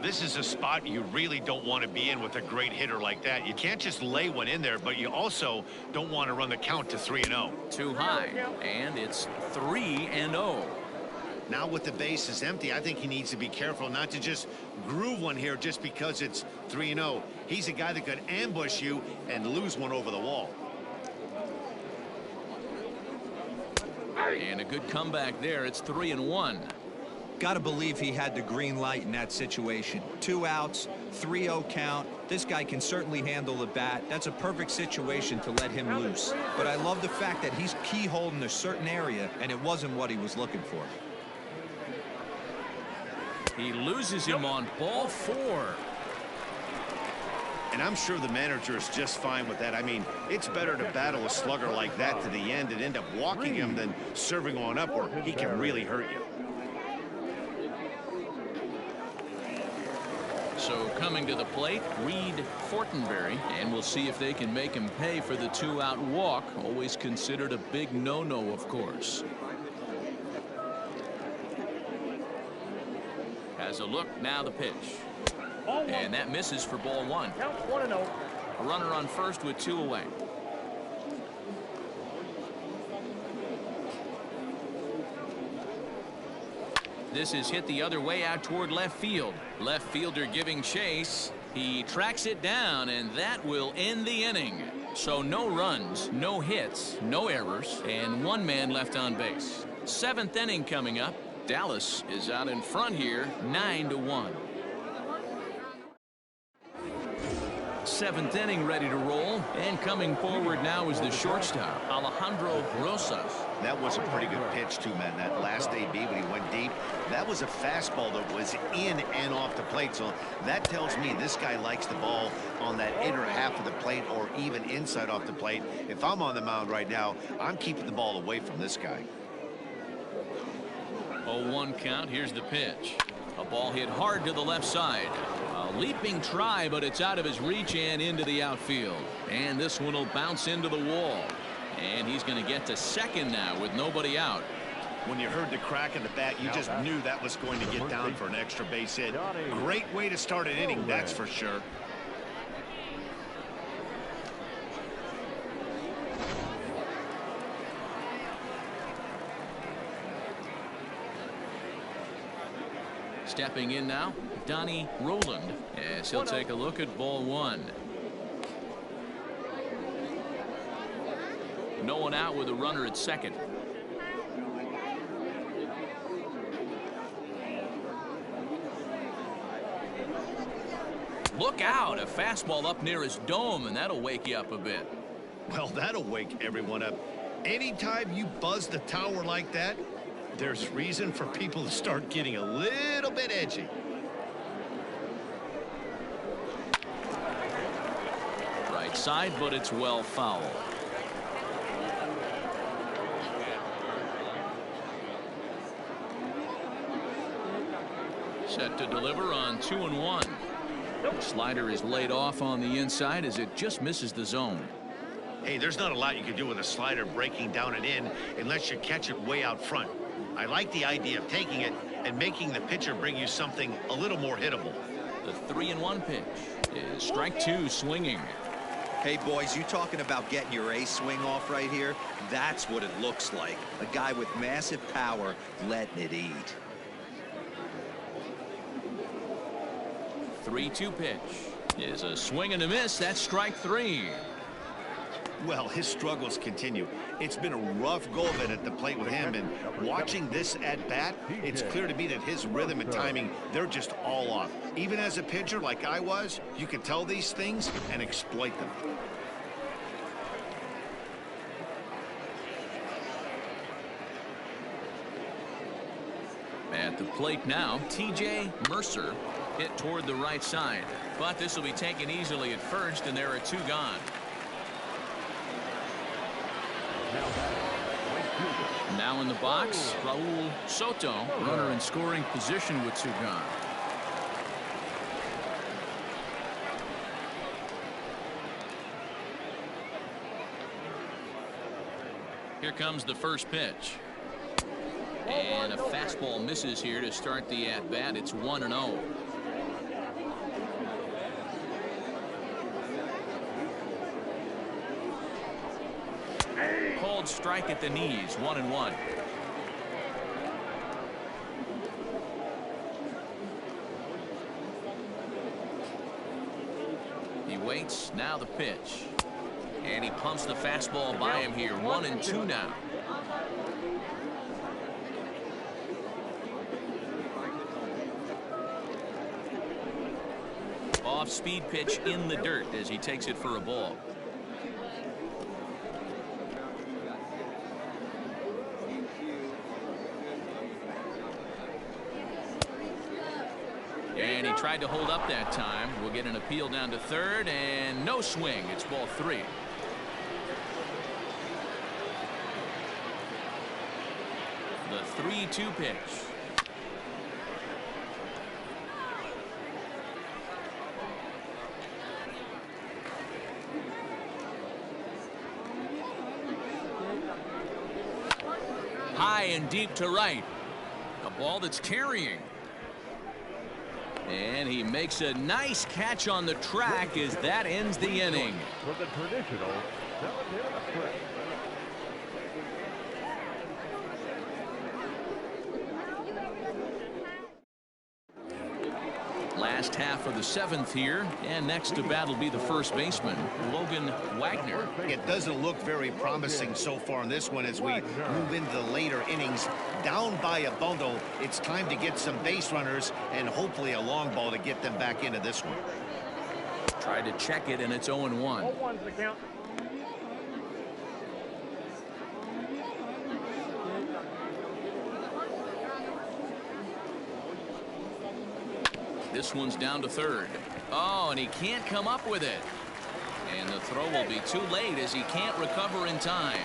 This is a spot you really don't want to be in with a great hitter like that. You can't just lay one in there, but you also don't want to run the count to 3-0. Too high, and it's 3-0. Now with the bases empty, I think he needs to be careful not to just groove one here just because it's 3-0. He's a guy that could ambush you and lose one over the wall. And a good comeback there. It's 3-1. Got to believe he had the green light in that situation. 2 outs, 3-0 count. This guy can certainly handle the bat. That's a perfect situation to let him loose. But I love the fact that he's keyholed in a certain area, and it wasn't what he was looking for. He loses him on ball 4. And I'm sure the manager is just fine with that. I mean, it's better to battle a slugger like that to the end and end up walking him than serving on up where he can really hurt you. So coming to the plate, Reed Fortenberry, and we'll see if they can make him pay for the 2-out walk. Always considered a big no-no, of course. Has a look, now the pitch. And that misses for ball 1. Counts 1-0. A runner on first with 2 away. This is hit the other way out toward left field. Left fielder giving chase. He tracks it down, and that will end the inning. So no runs, no hits, no errors, and 1 man left on base. 7th inning coming up. Dallas is out in front here, 9-1. 7th inning ready to roll, and coming forward now is the shortstop, Alfonso Rosado. That was a pretty good pitch, too, man. That last AB when he went deep, that was a fastball that was in and off the plate. So that tells me this guy likes the ball on that inner half of the plate or even inside off the plate. If I'm on the mound right now, I'm keeping the ball away from this guy. 0-1 count. Here's the pitch. A ball hit hard to the left side. A leaping try, but it's out of his reach and into the outfield. And this one will bounce into the wall. And he's going to get to second now with nobody out. When you heard the crack in the bat, you just knew that was going to get down for an extra base hit. Great way to start an inning, that's for sure. Stepping in now, Donnie Roland, as he'll take a look at ball 1. No one out with a runner at second. Look out, a fastball up near his dome, and that'll wake you up a bit. Well, that'll wake everyone up. Anytime you buzz the tower like that, there's reason for people to start getting a little bit edgy. Right side, but it's well foul. Set to deliver on 2-1. Slider is laid off on the inside as it just misses the zone. Hey, there's not a lot you can do with a slider breaking down and in unless you catch it way out front. I like the idea of taking it and making the pitcher bring you something a little more hittable. The 3-1 pitch is strike 2 swinging. Hey, boys, you talking about getting your ace swing off right here? That's what it looks like. A guy with massive power letting it eat. 3-2 pitch is a swing and a miss. That's strike 3. Well, his struggles continue. It's been a rough go of it at the plate with him, and watching this at bat, it's clear to me that his rhythm and timing, they're just all off. Even as a pitcher like I was, you can tell these things and exploit them. At the plate now, TJ Mercer hit toward the right side, but this will be taken easily at first, and there are 2 gone. Now in the box, Raul Soto, runner in scoring position with 2 gone. Here comes the first pitch. And a fastball misses here to start the at-bat. It's 1-0. Called strike at the knees, 1-1. waits. Now the pitch. And he pumps the fastball by him here. 1-2 now. Off-speed pitch in the dirt as he takes it for a ball. And he tried to hold up that time. We'll get an appeal down to third, and no swing. It's ball 3. The 3-2 pitch. High and deep to right. A ball that's carrying. And he makes a nice catch on the track as that ends the inning. For the traditional 7th stretch. Last half of the 7th here, and next to bat will be the first baseman, Logan Wagner. It doesn't look very promising so far in this one as we move into the later innings. Down by a bundle, it's time to get some base runners and hopefully a long ball to get them back into this one. Tried to check it, and it's 0-1. 0-1's the count. This one's down to third. Oh, and he can't come up with it. And the throw will be too late as he can't recover in time.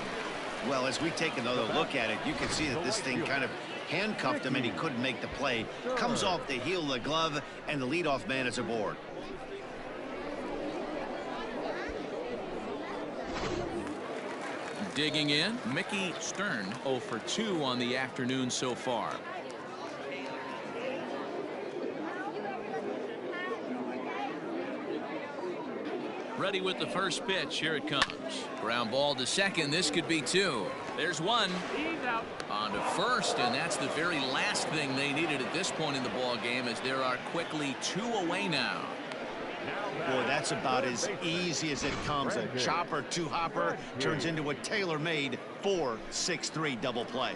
Well, as we take another look at it, you can see that this thing kind of handcuffed him and he couldn't make the play. Comes off the heel of the glove, and the leadoff man is aboard. Digging in, Mickey Stern, 0 for 2 on the afternoon so far. Ready with the first pitch. Here it comes. Ground ball to second. This could be 2. There's 1. He's out. On to first, and that's the very last thing they needed at this point in the ball game, as there are quickly 2 away now. Boy, that's about as easy as it comes. A chopper 2-hopper turns into a tailor-made 4-6-3 double play.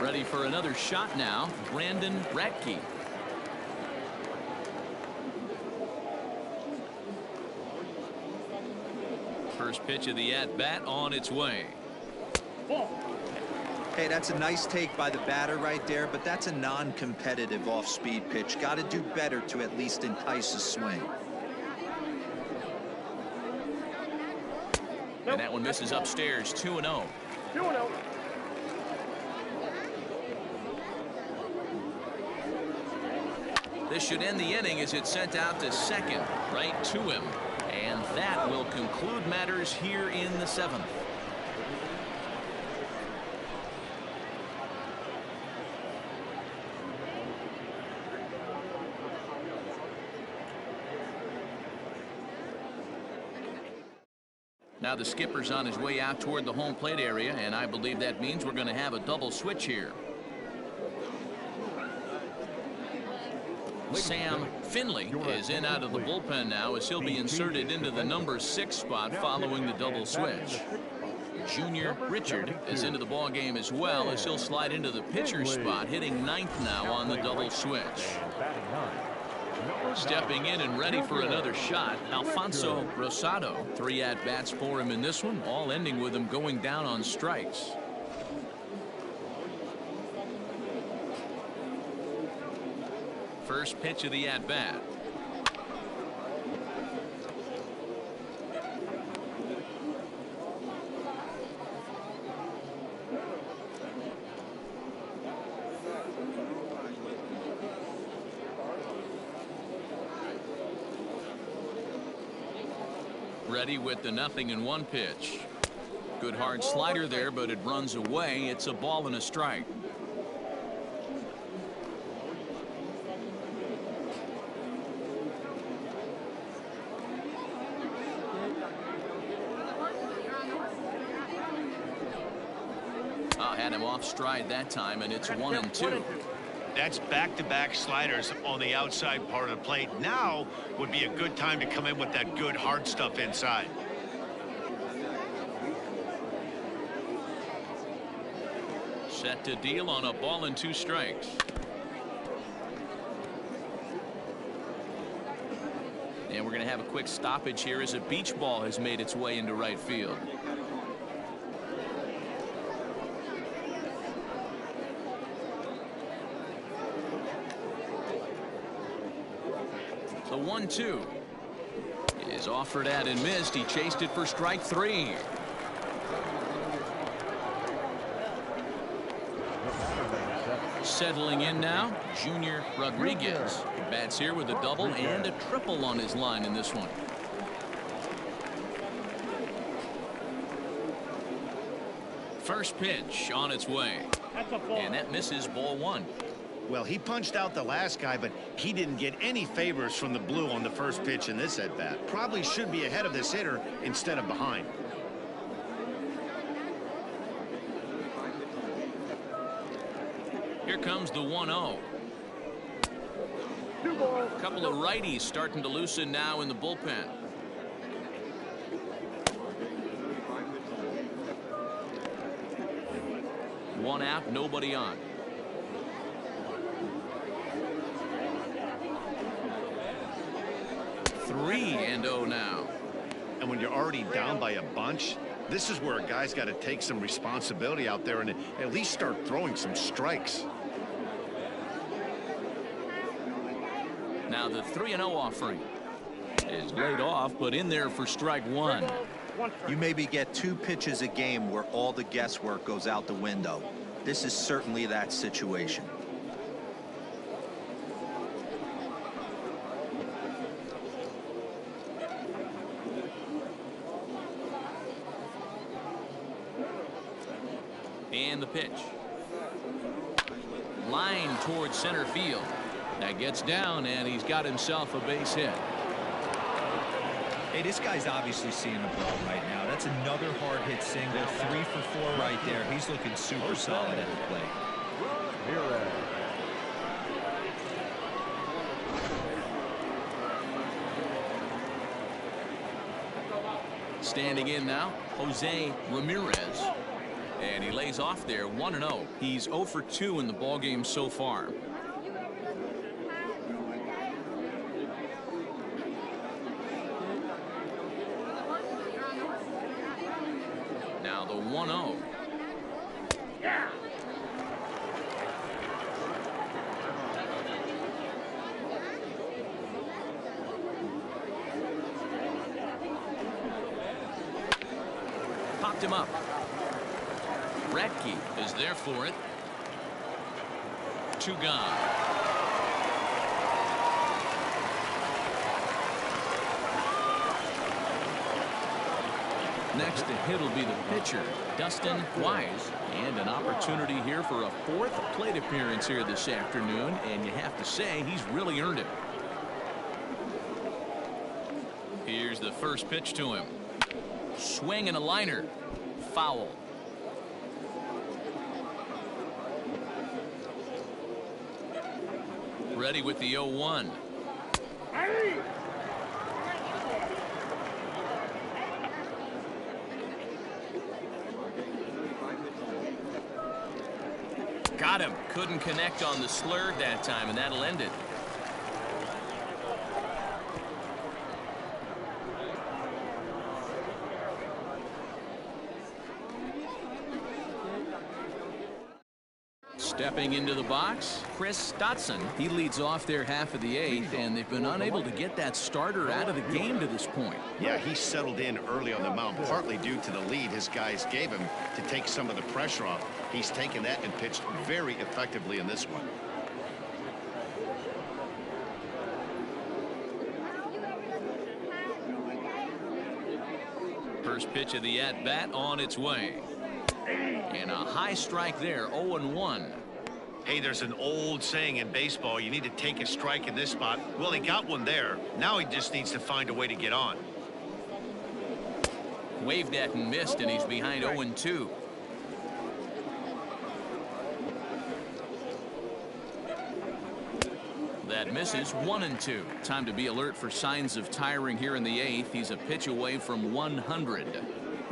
Ready for another shot now, Brandon Ratke. First pitch of the at-bat on its way. Hey, that's a nice take by the batter right there, but that's a non-competitive off-speed pitch. Got to do better to at least entice a swing. And that one misses upstairs. 2-0. 2-0. This should end the inning as it's sent out to second, right to him. And that will conclude matters here in the 7th. Now the skipper's on his way out toward the home plate area, and I believe that means we're going to have a double switch here. Sam Finley is in out of the bullpen now as he'll be inserted into the number 6 spot following the double switch. Junior Richard is into the ball game as well as he'll slide into the pitcher spot, hitting 9th now on the double switch. Stepping in and ready for another shot, Alfonso Rosado. 3 at-bats for him in this one, all ending with him going down on strikes. First pitch of the at-bat. Ready with the 0-1 pitch. Good hard slider there, but it runs away. It's a ball and a strike. had him off stride that time, and it's 1-2. That's back-to-back sliders on the outside part of the plate. Now would be a good time to come in with that good hard stuff inside. Set to deal on a ball and 2 strikes. And we're going to have a quick stoppage here as a beach ball has made its way into right field. The 1-2 is offered at and missed. He chased it for strike 3. Settling in now, Junior Rodriguez. Bats here with a double and a triple on his line in this one. First pitch on its way. And that misses, ball 1. Well, he punched out the last guy, but he didn't get any favors from the blue on the first pitch in this at-bat. Probably should be ahead of this hitter instead of behind. Here comes the 1-0. A couple of righties starting to loosen now in the bullpen. One out, nobody on. 3-0 now. And when you're already down by a bunch, this is where a guy's got to take some responsibility out there and at least start throwing some strikes. Now the 3-0 offering is laid off, but in there for strike 1. You maybe get 2 pitches a game where all the guesswork goes out the window. This is certainly that situation. And the pitch. Line towards center field. That gets down, and he's got himself a base hit. Hey, this guy's obviously seeing the ball right now. That's another hard hit single. 3 for 4 right there. He's looking super solid at the plate. Standing in now, Jose Ramirez. And he lays off there, 1-0. He's 0 for 2 in the ballgame so far. Now the 1-0. Popped him up. Ratke is there for it. 2 gone. Next to hit will be the pitcher, Dustin Wise. And an opportunity here for a 4th plate appearance here this afternoon. And you have to say he's really earned it. Here's the first pitch to him. Swing and a liner. Foul. Ready with the 0-1. Got him. Couldn't connect on the slurve that time, and that'll end it. Stepping into the box, Chris Stotson. He leads off their half of the 8th, and they've been unable to get that starter out of the game to this point. Yeah, he settled in early on the mound, partly due to the lead his guys gave him to take some of the pressure off. He's taken that and pitched very effectively in this one. First pitch of the at-bat on its way. And a high strike there, 0-1. Hey, there's an old saying in baseball, you need to take a strike in this spot. Well, he got one there. Now he just needs to find a way to get on. Waved at and missed, and he's behind 0-2. That misses. 1-2. Time to be alert for signs of tiring here in the 8th. He's a pitch away from 100.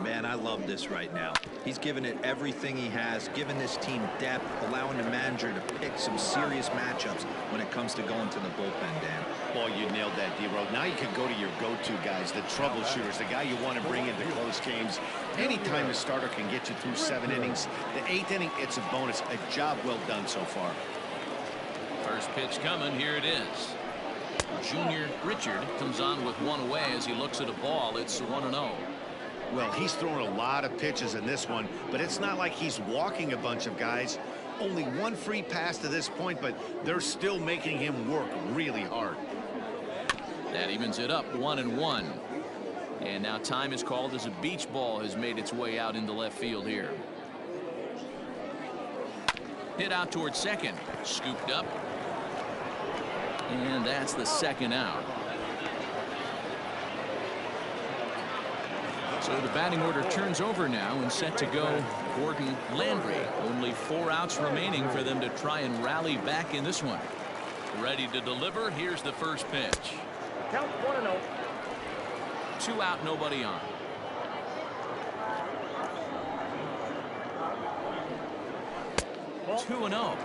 Man, I love this right now. He's given it everything he has, given this team depth, allowing the manager to pick some serious matchups when it comes to going to the bullpen, Dan. Boy, you nailed that, D-Row. Now you can go to your go-to guys, the troubleshooters, the guy you want to bring into close games. Anytime a starter can get you through 7 innings, the 8th inning, it's a bonus. A job well done so far. First pitch coming. Here it is. Junior Richard comes on with one away as he looks at a ball. It's 1-0. Well, he's thrown a lot of pitches in this one, but it's not like he's walking a bunch of guys. Only one free pass to this point, but they're still making him work really hard. That evens it up 1-1. And now time is called as a beach ball has made its way out into left field here. Hit out towards second. Scooped up. And that's the second out. So the batting order turns over now and set to go Gordon Landry. Only 4 outs remaining for them to try and rally back in this one. Ready to deliver. Here's the first pitch. Count 1-0. 2 out, nobody on. Ball. 2-0.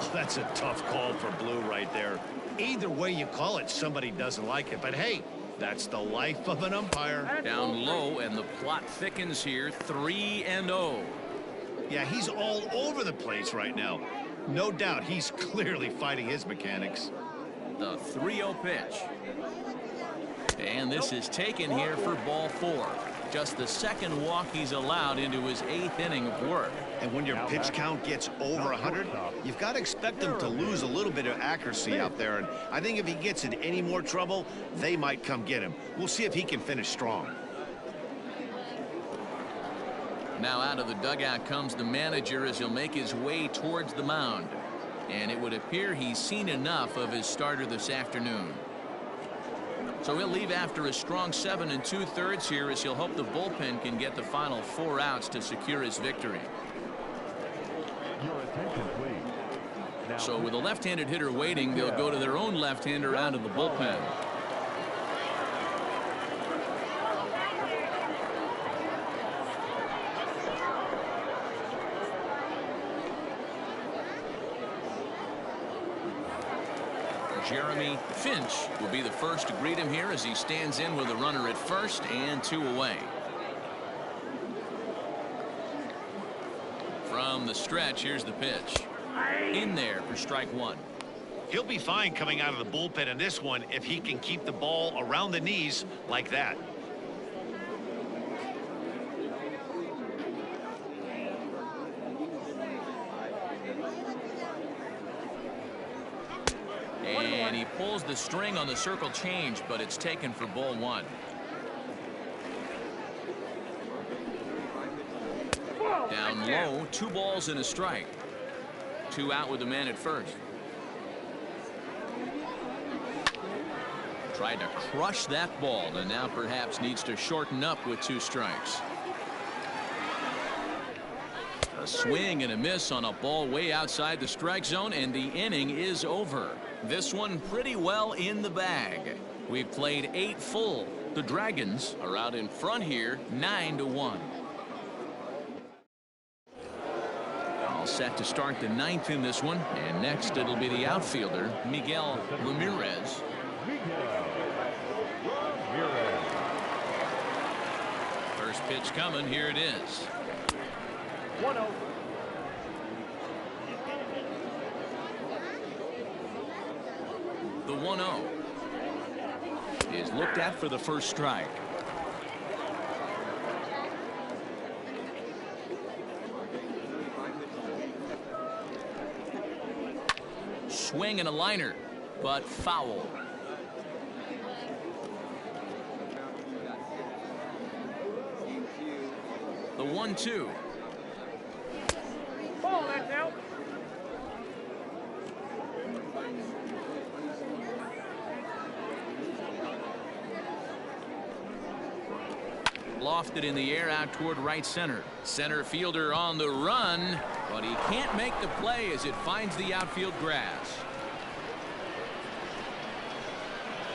Oh, that's a tough call for Blue right there. Either way you call it, somebody doesn't like it. But hey, that's the life of an umpire. Down low, and the plot thickens here. 3-0. Yeah, he's all over the place right now. No doubt he's clearly fighting his mechanics. The 3-0 pitch. And this is taken here for ball 4. Just the second walk he's allowed into his 8th inning of work. And when your pitch count gets over 100, you've got to expect them to lose a little bit of accuracy out there. And I think if he gets in any more trouble, they might come get him. We'll see if he can finish strong. Now out of the dugout comes the manager as he'll make his way towards the mound. And it would appear he's seen enough of his starter this afternoon. So he'll leave after a strong 7 2/3 here as he'll hope the bullpen can get the final 4 outs to secure his victory. Your attention, please. Now, So with a left-handed hitter waiting, they'll go to their own left-hander out of the bullpen. Jeremy Finch will be the first to greet him here as he stands in with a runner at first and 2 away. From the stretch, here's the pitch. In there for strike 1. He'll be fine coming out of the bullpen in this one if he can keep the ball around the knees like that. And he pulls the string on the circle change, but it's taken for ball 1. Down low, 2 balls and a strike. 2 out with the man at first. Tried to crush that ball and now perhaps needs to shorten up with 2 strikes. A swing and a miss on a ball way outside the strike zone, and the inning is over. This one pretty well in the bag. We've played 8 full. The Dragons are out in front here 9-1. All set to start the 9th in this one, and next it'll be the outfielder Miguel Ramirez. First pitch coming. Here it is. 1-0. The 1-0 is looked at for the first strike. Swing and a liner, but foul. The 1-2. Ball, that's out. Lofted in the air out toward right center. Center fielder on the run, but he can't make the play as it finds the outfield grass.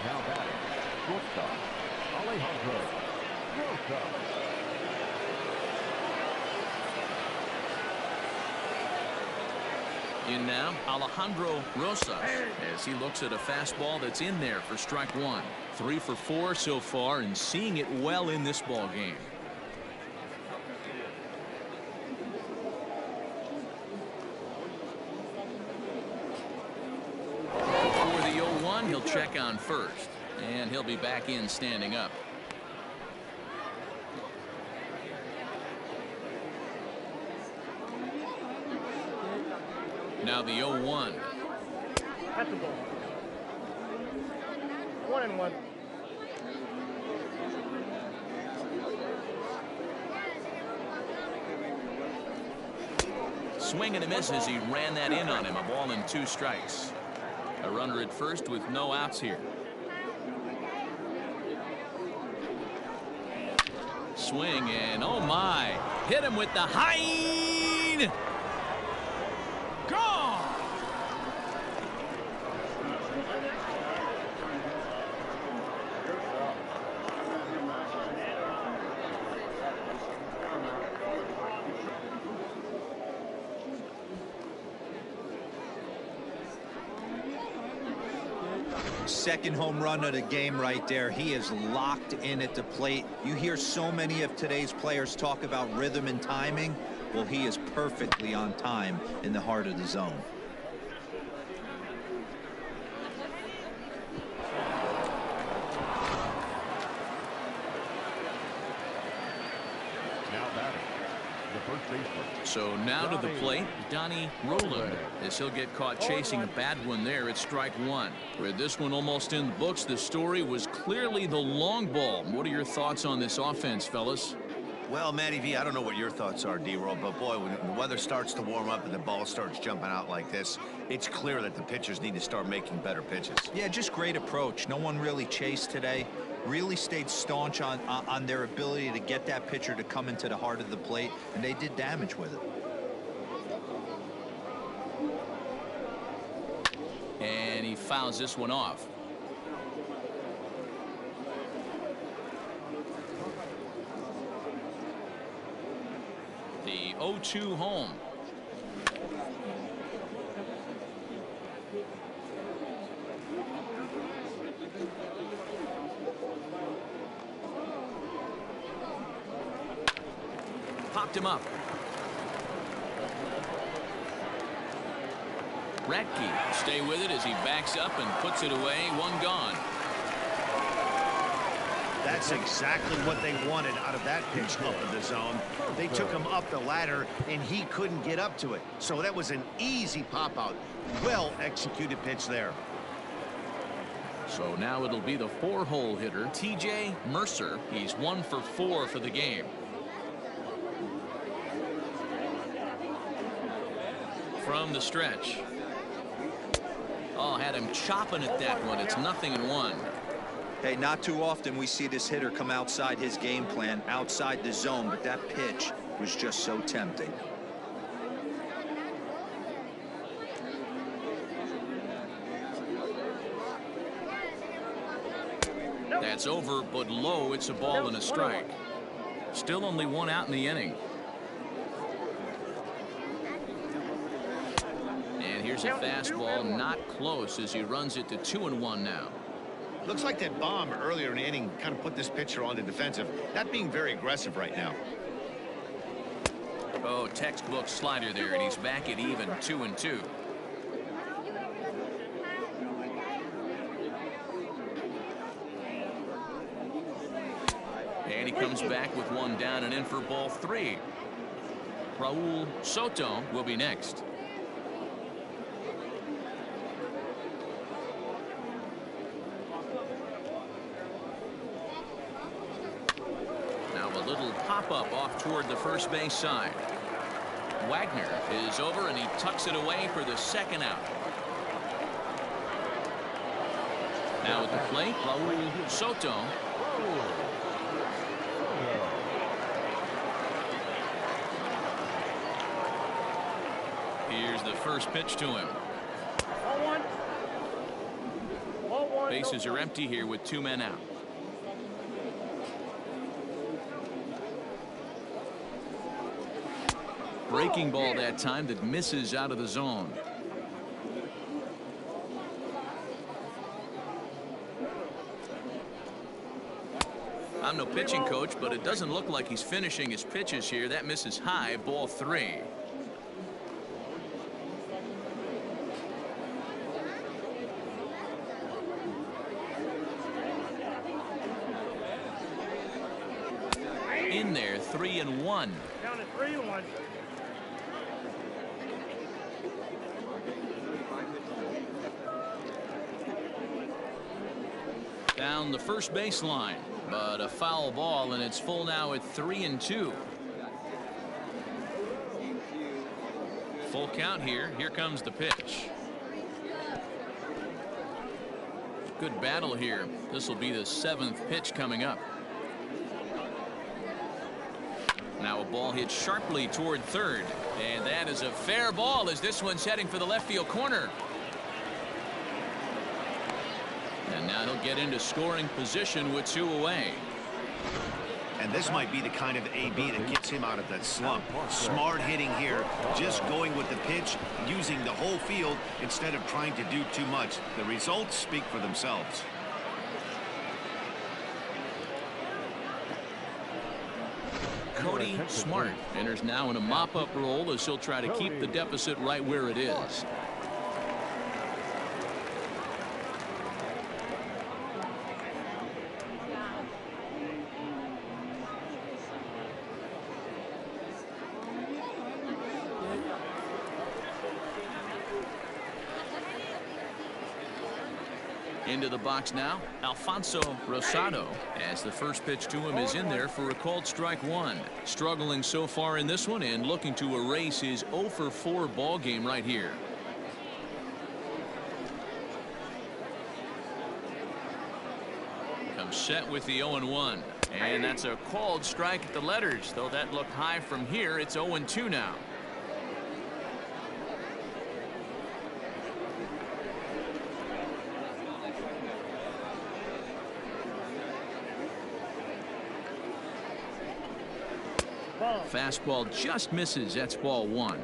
Now batting, shortstop, Alfonso Rosado. In now, Alejandro Rosas, as he looks at a fastball that's in there for strike one. 3 for 4 so far, and seeing it well in this ball game. For the 0-1, he'll check on first, and he'll be back in standing up. Now the 0-1. That's a ball. 1-1. Swing and a miss as he ran that in on him. A ball and 2 strikes. A runner at first with no outs here. Swing and oh my. Hit him with the high. Gone. Second home run of the game right there. He is locked in at the plate. You hear so many of today's players talk about rhythm and timing. Well, he is perfectly on time in the heart of the zone. Now batting, the first baseman. So now to the plate, Donnie Roland, as he'll get caught chasing a bad one there at strike one. With this one almost in the books, the story was clearly the long ball. What are your thoughts on this offense, fellas? Well, Matty V, I don't know what your thoughts are, D-Roll, but boy, when the weather starts to warm up and the ball starts jumping out like this, it's clear that the pitchers need to start making better pitches. Yeah, just great approach. No one really chased today. Really stayed staunch on their ability to get that pitcher to come into the heart of the plate, and they did damage with it. And he fouls this one off. The 0-2 home. Popped him up. Ratke stay with it as he backs up and puts it away. One gone. That's exactly what they wanted out of that pitch up in the zone. They took him up the ladder, and he couldn't get up to it. So that was an easy pop-out. Well-executed pitch there. So now it'll be the 4-hole hitter, TJ Mercer. He's 1 for 4 for the game. From the stretch. Oh, had him chopping at that one. It's 0-1. Hey, not too often we see this hitter come outside his game plan, outside the zone, but that pitch was just so tempting. That's over, but low. It's a ball and a strike. Still only 1 out in the inning. And here's a fastball, not close, as he runs it to 2-1 now. Looks like that bomb earlier in the inning kind of put this pitcher on the defensive. Not being very aggressive right now. Oh, textbook slider there, and he's back at even 2-2. And he comes back with 1 down and in for ball 3. Raul Soto will be next. Pop-up off toward the first base side. Wagner is over, and he tucks it away for the 2nd out. Now at the plate, Raul Soto. Here's the first pitch to him. Ball 1. Ball 1. Bases are empty here with 2 men out. Breaking ball that time that misses out of the zone. I'm no pitching coach, but it doesn't look like he's finishing his pitches here. That misses high, ball 3. In there, 3-1. Down to 3-1. Down the first baseline, but a foul ball, and it's full now at 3-2. Full count here. Here comes the pitch. Good battle here. This will be the 7th pitch coming up. Now a ball hit sharply toward third, and that is a fair ball as this one's heading for the left field corner. And now he'll get into scoring position with 2 away. And this might be the kind of AB that gets him out of that slump. Smart hitting here, just going with the pitch, using the whole field instead of trying to do too much. The results speak for themselves. Cody Smart enters now in a mop-up role as he'll try to keep the deficit right where it is. Into the box now, Alfonso Rosado, as the first pitch to him is in there for a called strike 1. Struggling so far in this one and looking to erase his 0-for-4 ball game right here. Comes set with the 0-1, and that's a called strike at the letters. Though that looked high from here, it's 0-2 now. Fastball just misses. That's ball 1.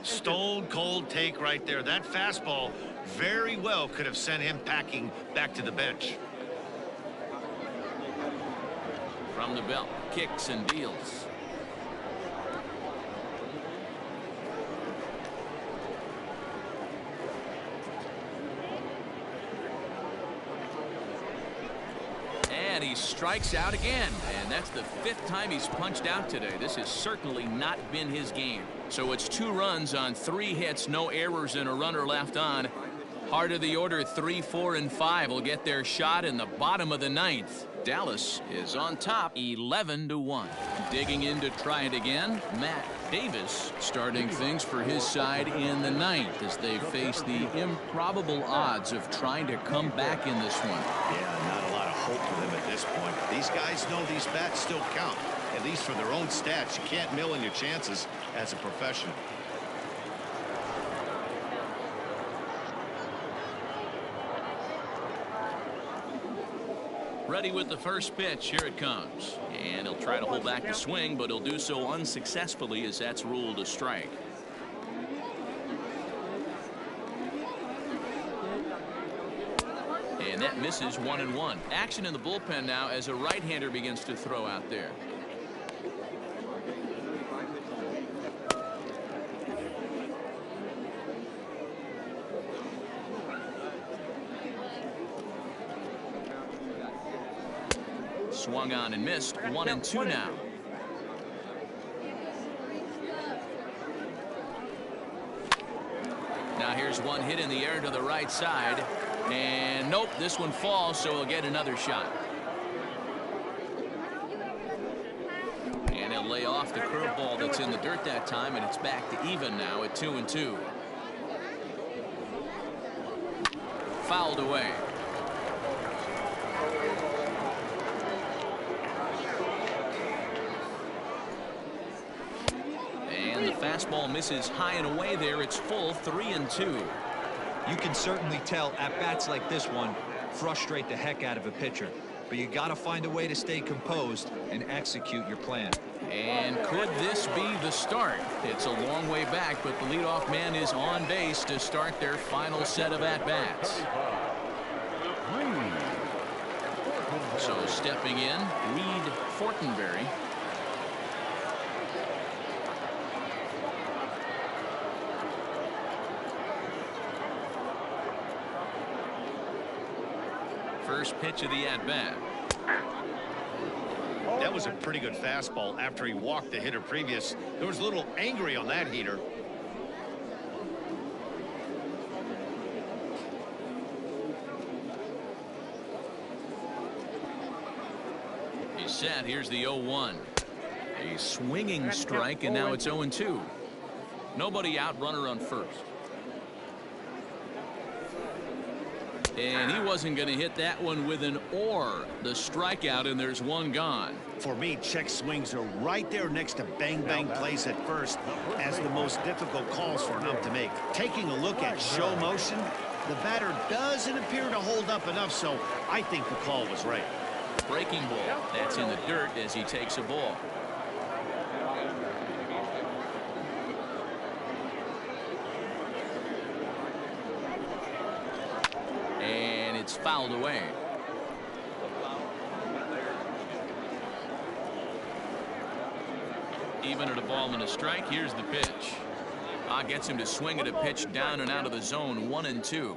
Stone cold take right there. That fastball very well could have sent him packing back to the bench. From the belt, kicks and deals. And he strikes out again, and that's the 5th time he's punched out today. This has certainly not been his game. So it's 2 runs on 3 hits, no errors, and a runner left on. Heart of the order, 3, 4, and 5 will get their shot in the bottom of the 9th. Dallas is on top, 11-1. Digging in to try it again, Matt Davis starting things for his side in the 9th as they face the improbable odds of trying to come back in this one. Yeah, not a lot of hope for them at this point. These guys know these bats still count, at least for their own stats. You can't mill in your chances as a professional. Ready with the first pitch. Here it comes. And he'll try to hold back the swing, but he'll do so unsuccessfully as that's ruled a strike. And that misses 1-1. Action in the bullpen now as a right-hander begins to throw out there. Swung on and missed. 1-2 now. Now here's one hit in the air to the right side. And nope, this one falls, so he'll get another shot. And he'll lay off the curveball that's in the dirt that time, and it's back to even now at 2-2. Fouled away. And the fastball misses high and away there. It's full, 3-2. You can certainly tell at bats like this one, frustrate the heck out of a pitcher. But you got to find a way to stay composed and execute your plan. And could this be the start? It's a long way back, but the leadoff man is on base to start their final set of at-bats. So stepping in, Reed Fortenberry. First pitch of the at-bat. That was a pretty good fastball after he walked the hitter previous. There was a little angry on that heater. He's set. Here's the 0-1. A swinging strike, and now it's 0-2. Nobody out, runner on first. And he wasn't going to hit that one with an or. The strikeout, and there's one gone. For me, check swings are right there next to bang-bang plays at first as the most difficult calls for an ump to make. Taking a look at show motion, the batter doesn't appear to hold up enough, so I think the call was right. Breaking ball. That's in the dirt as he takes a ball. And it's fouled away. Even at a ball and a strike, here's the pitch. Gets him to swing at a pitch down and out of the zone, 1-2.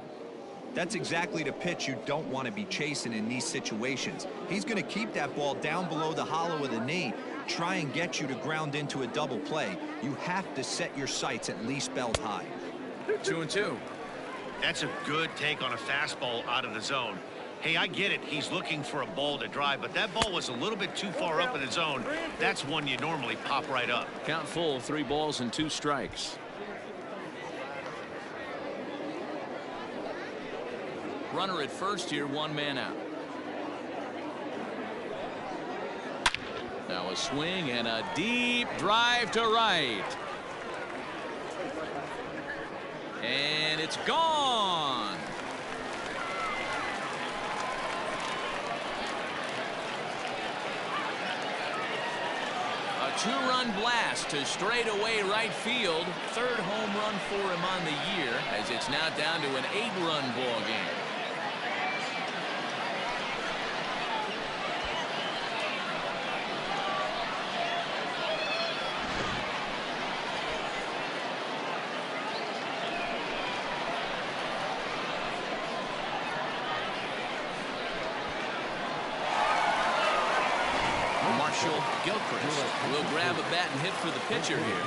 That's exactly the pitch you don't want to be chasing in these situations. He's going to keep that ball down below the hollow of the knee, try and get you to ground into a double play. You have to set your sights at least belt high. 2-2. That's a good take on a fastball out of the zone. Hey, I get it. He's looking for a ball to drive, but that ball was a little bit too far up in the zone. That's one you normally pop right up. Count full, 3 balls and 2 strikes. Runner at first here, 1 man out. Now a swing and a deep drive to right. And it's gone. A 2-run blast to straightaway right field. 3rd home run for him on the year, as it's now down to an 8-run ball game. Gilchrist will grab a bat and hit for the pitcher here.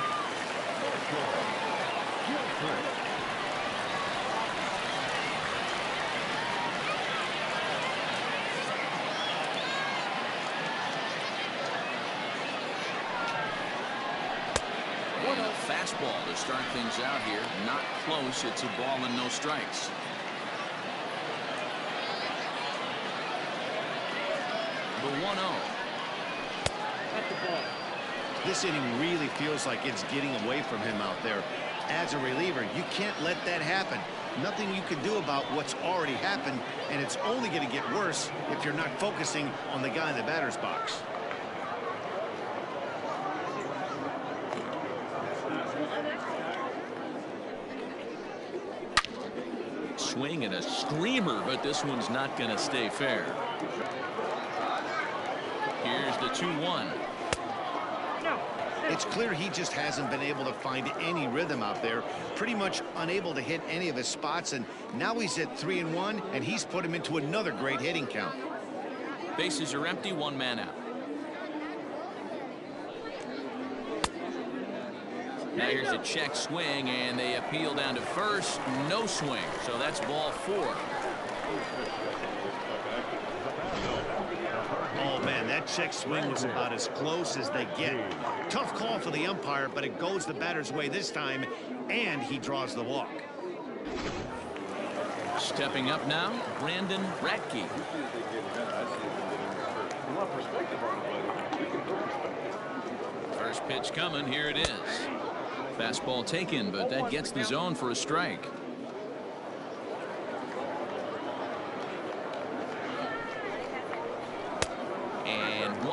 Fastball to start things out here. Not close. It's a ball and no strikes. The 1-0. This inning really feels like it's getting away from him out there. As a reliever, you can't let that happen. Nothing you can do about what's already happened, and it's only going to get worse if you're not focusing on the guy in the batter's box. Swing and a screamer, but this one's not going to stay fair. Here's the 2-1. It's clear he just hasn't been able to find any rhythm out there. Pretty much unable to hit any of his spots, and now he's at 3-1, and he's put him into another great hitting count. Bases are empty, 1 man out. Now here's a check swing, and they appeal down to first. No swing, so that's ball 4. Oh, man, that check swing was about as close as they get. Tough call for the umpire, but it goes the batter's way this time, and he draws the walk. Stepping up now, Brandon Ratke. First pitch coming, here it is. Fastball taken, but that gets the zone for a strike.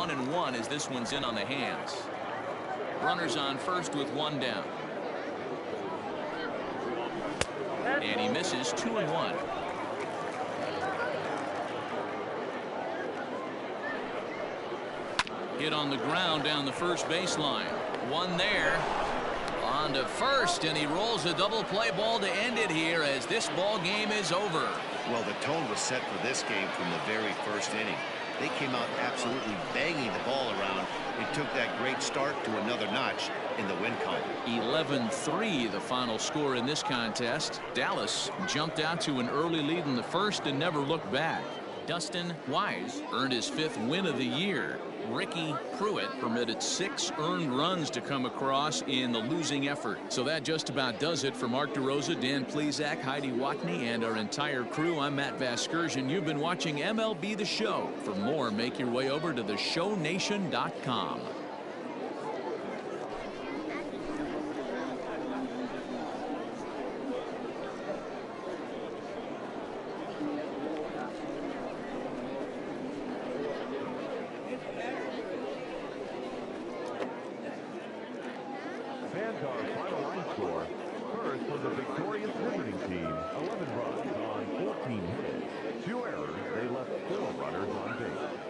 1-1 as this one's in on the hands. Runners on first with one down. And he misses 2-1. Hit on the ground down the first baseline. One there. On to first, and he rolls a double play ball to end it here as this ball game is over. Well, the tone was set for this game from the very first inning. They came out absolutely banging the ball around and took that great start to another notch in the win column. 11-3 the final score in this contest. Dallas jumped out to an early lead in the first and never looked back. Dustin Wise earned his 5th win of the year. Ricky Pruitt permitted 6 earned runs to come across in the losing effort. So that just about does it for Mark DeRosa, Dan Plesac, Heidi Watney, and our entire crew. I'm Matt Vasgersian. You've been watching MLB The Show. For more, make your way over to theshownation.com. Fans, our final line score. First for the victorious visiting team, 11 runs on 14 hits. 2 errors, they left 4 runners on base.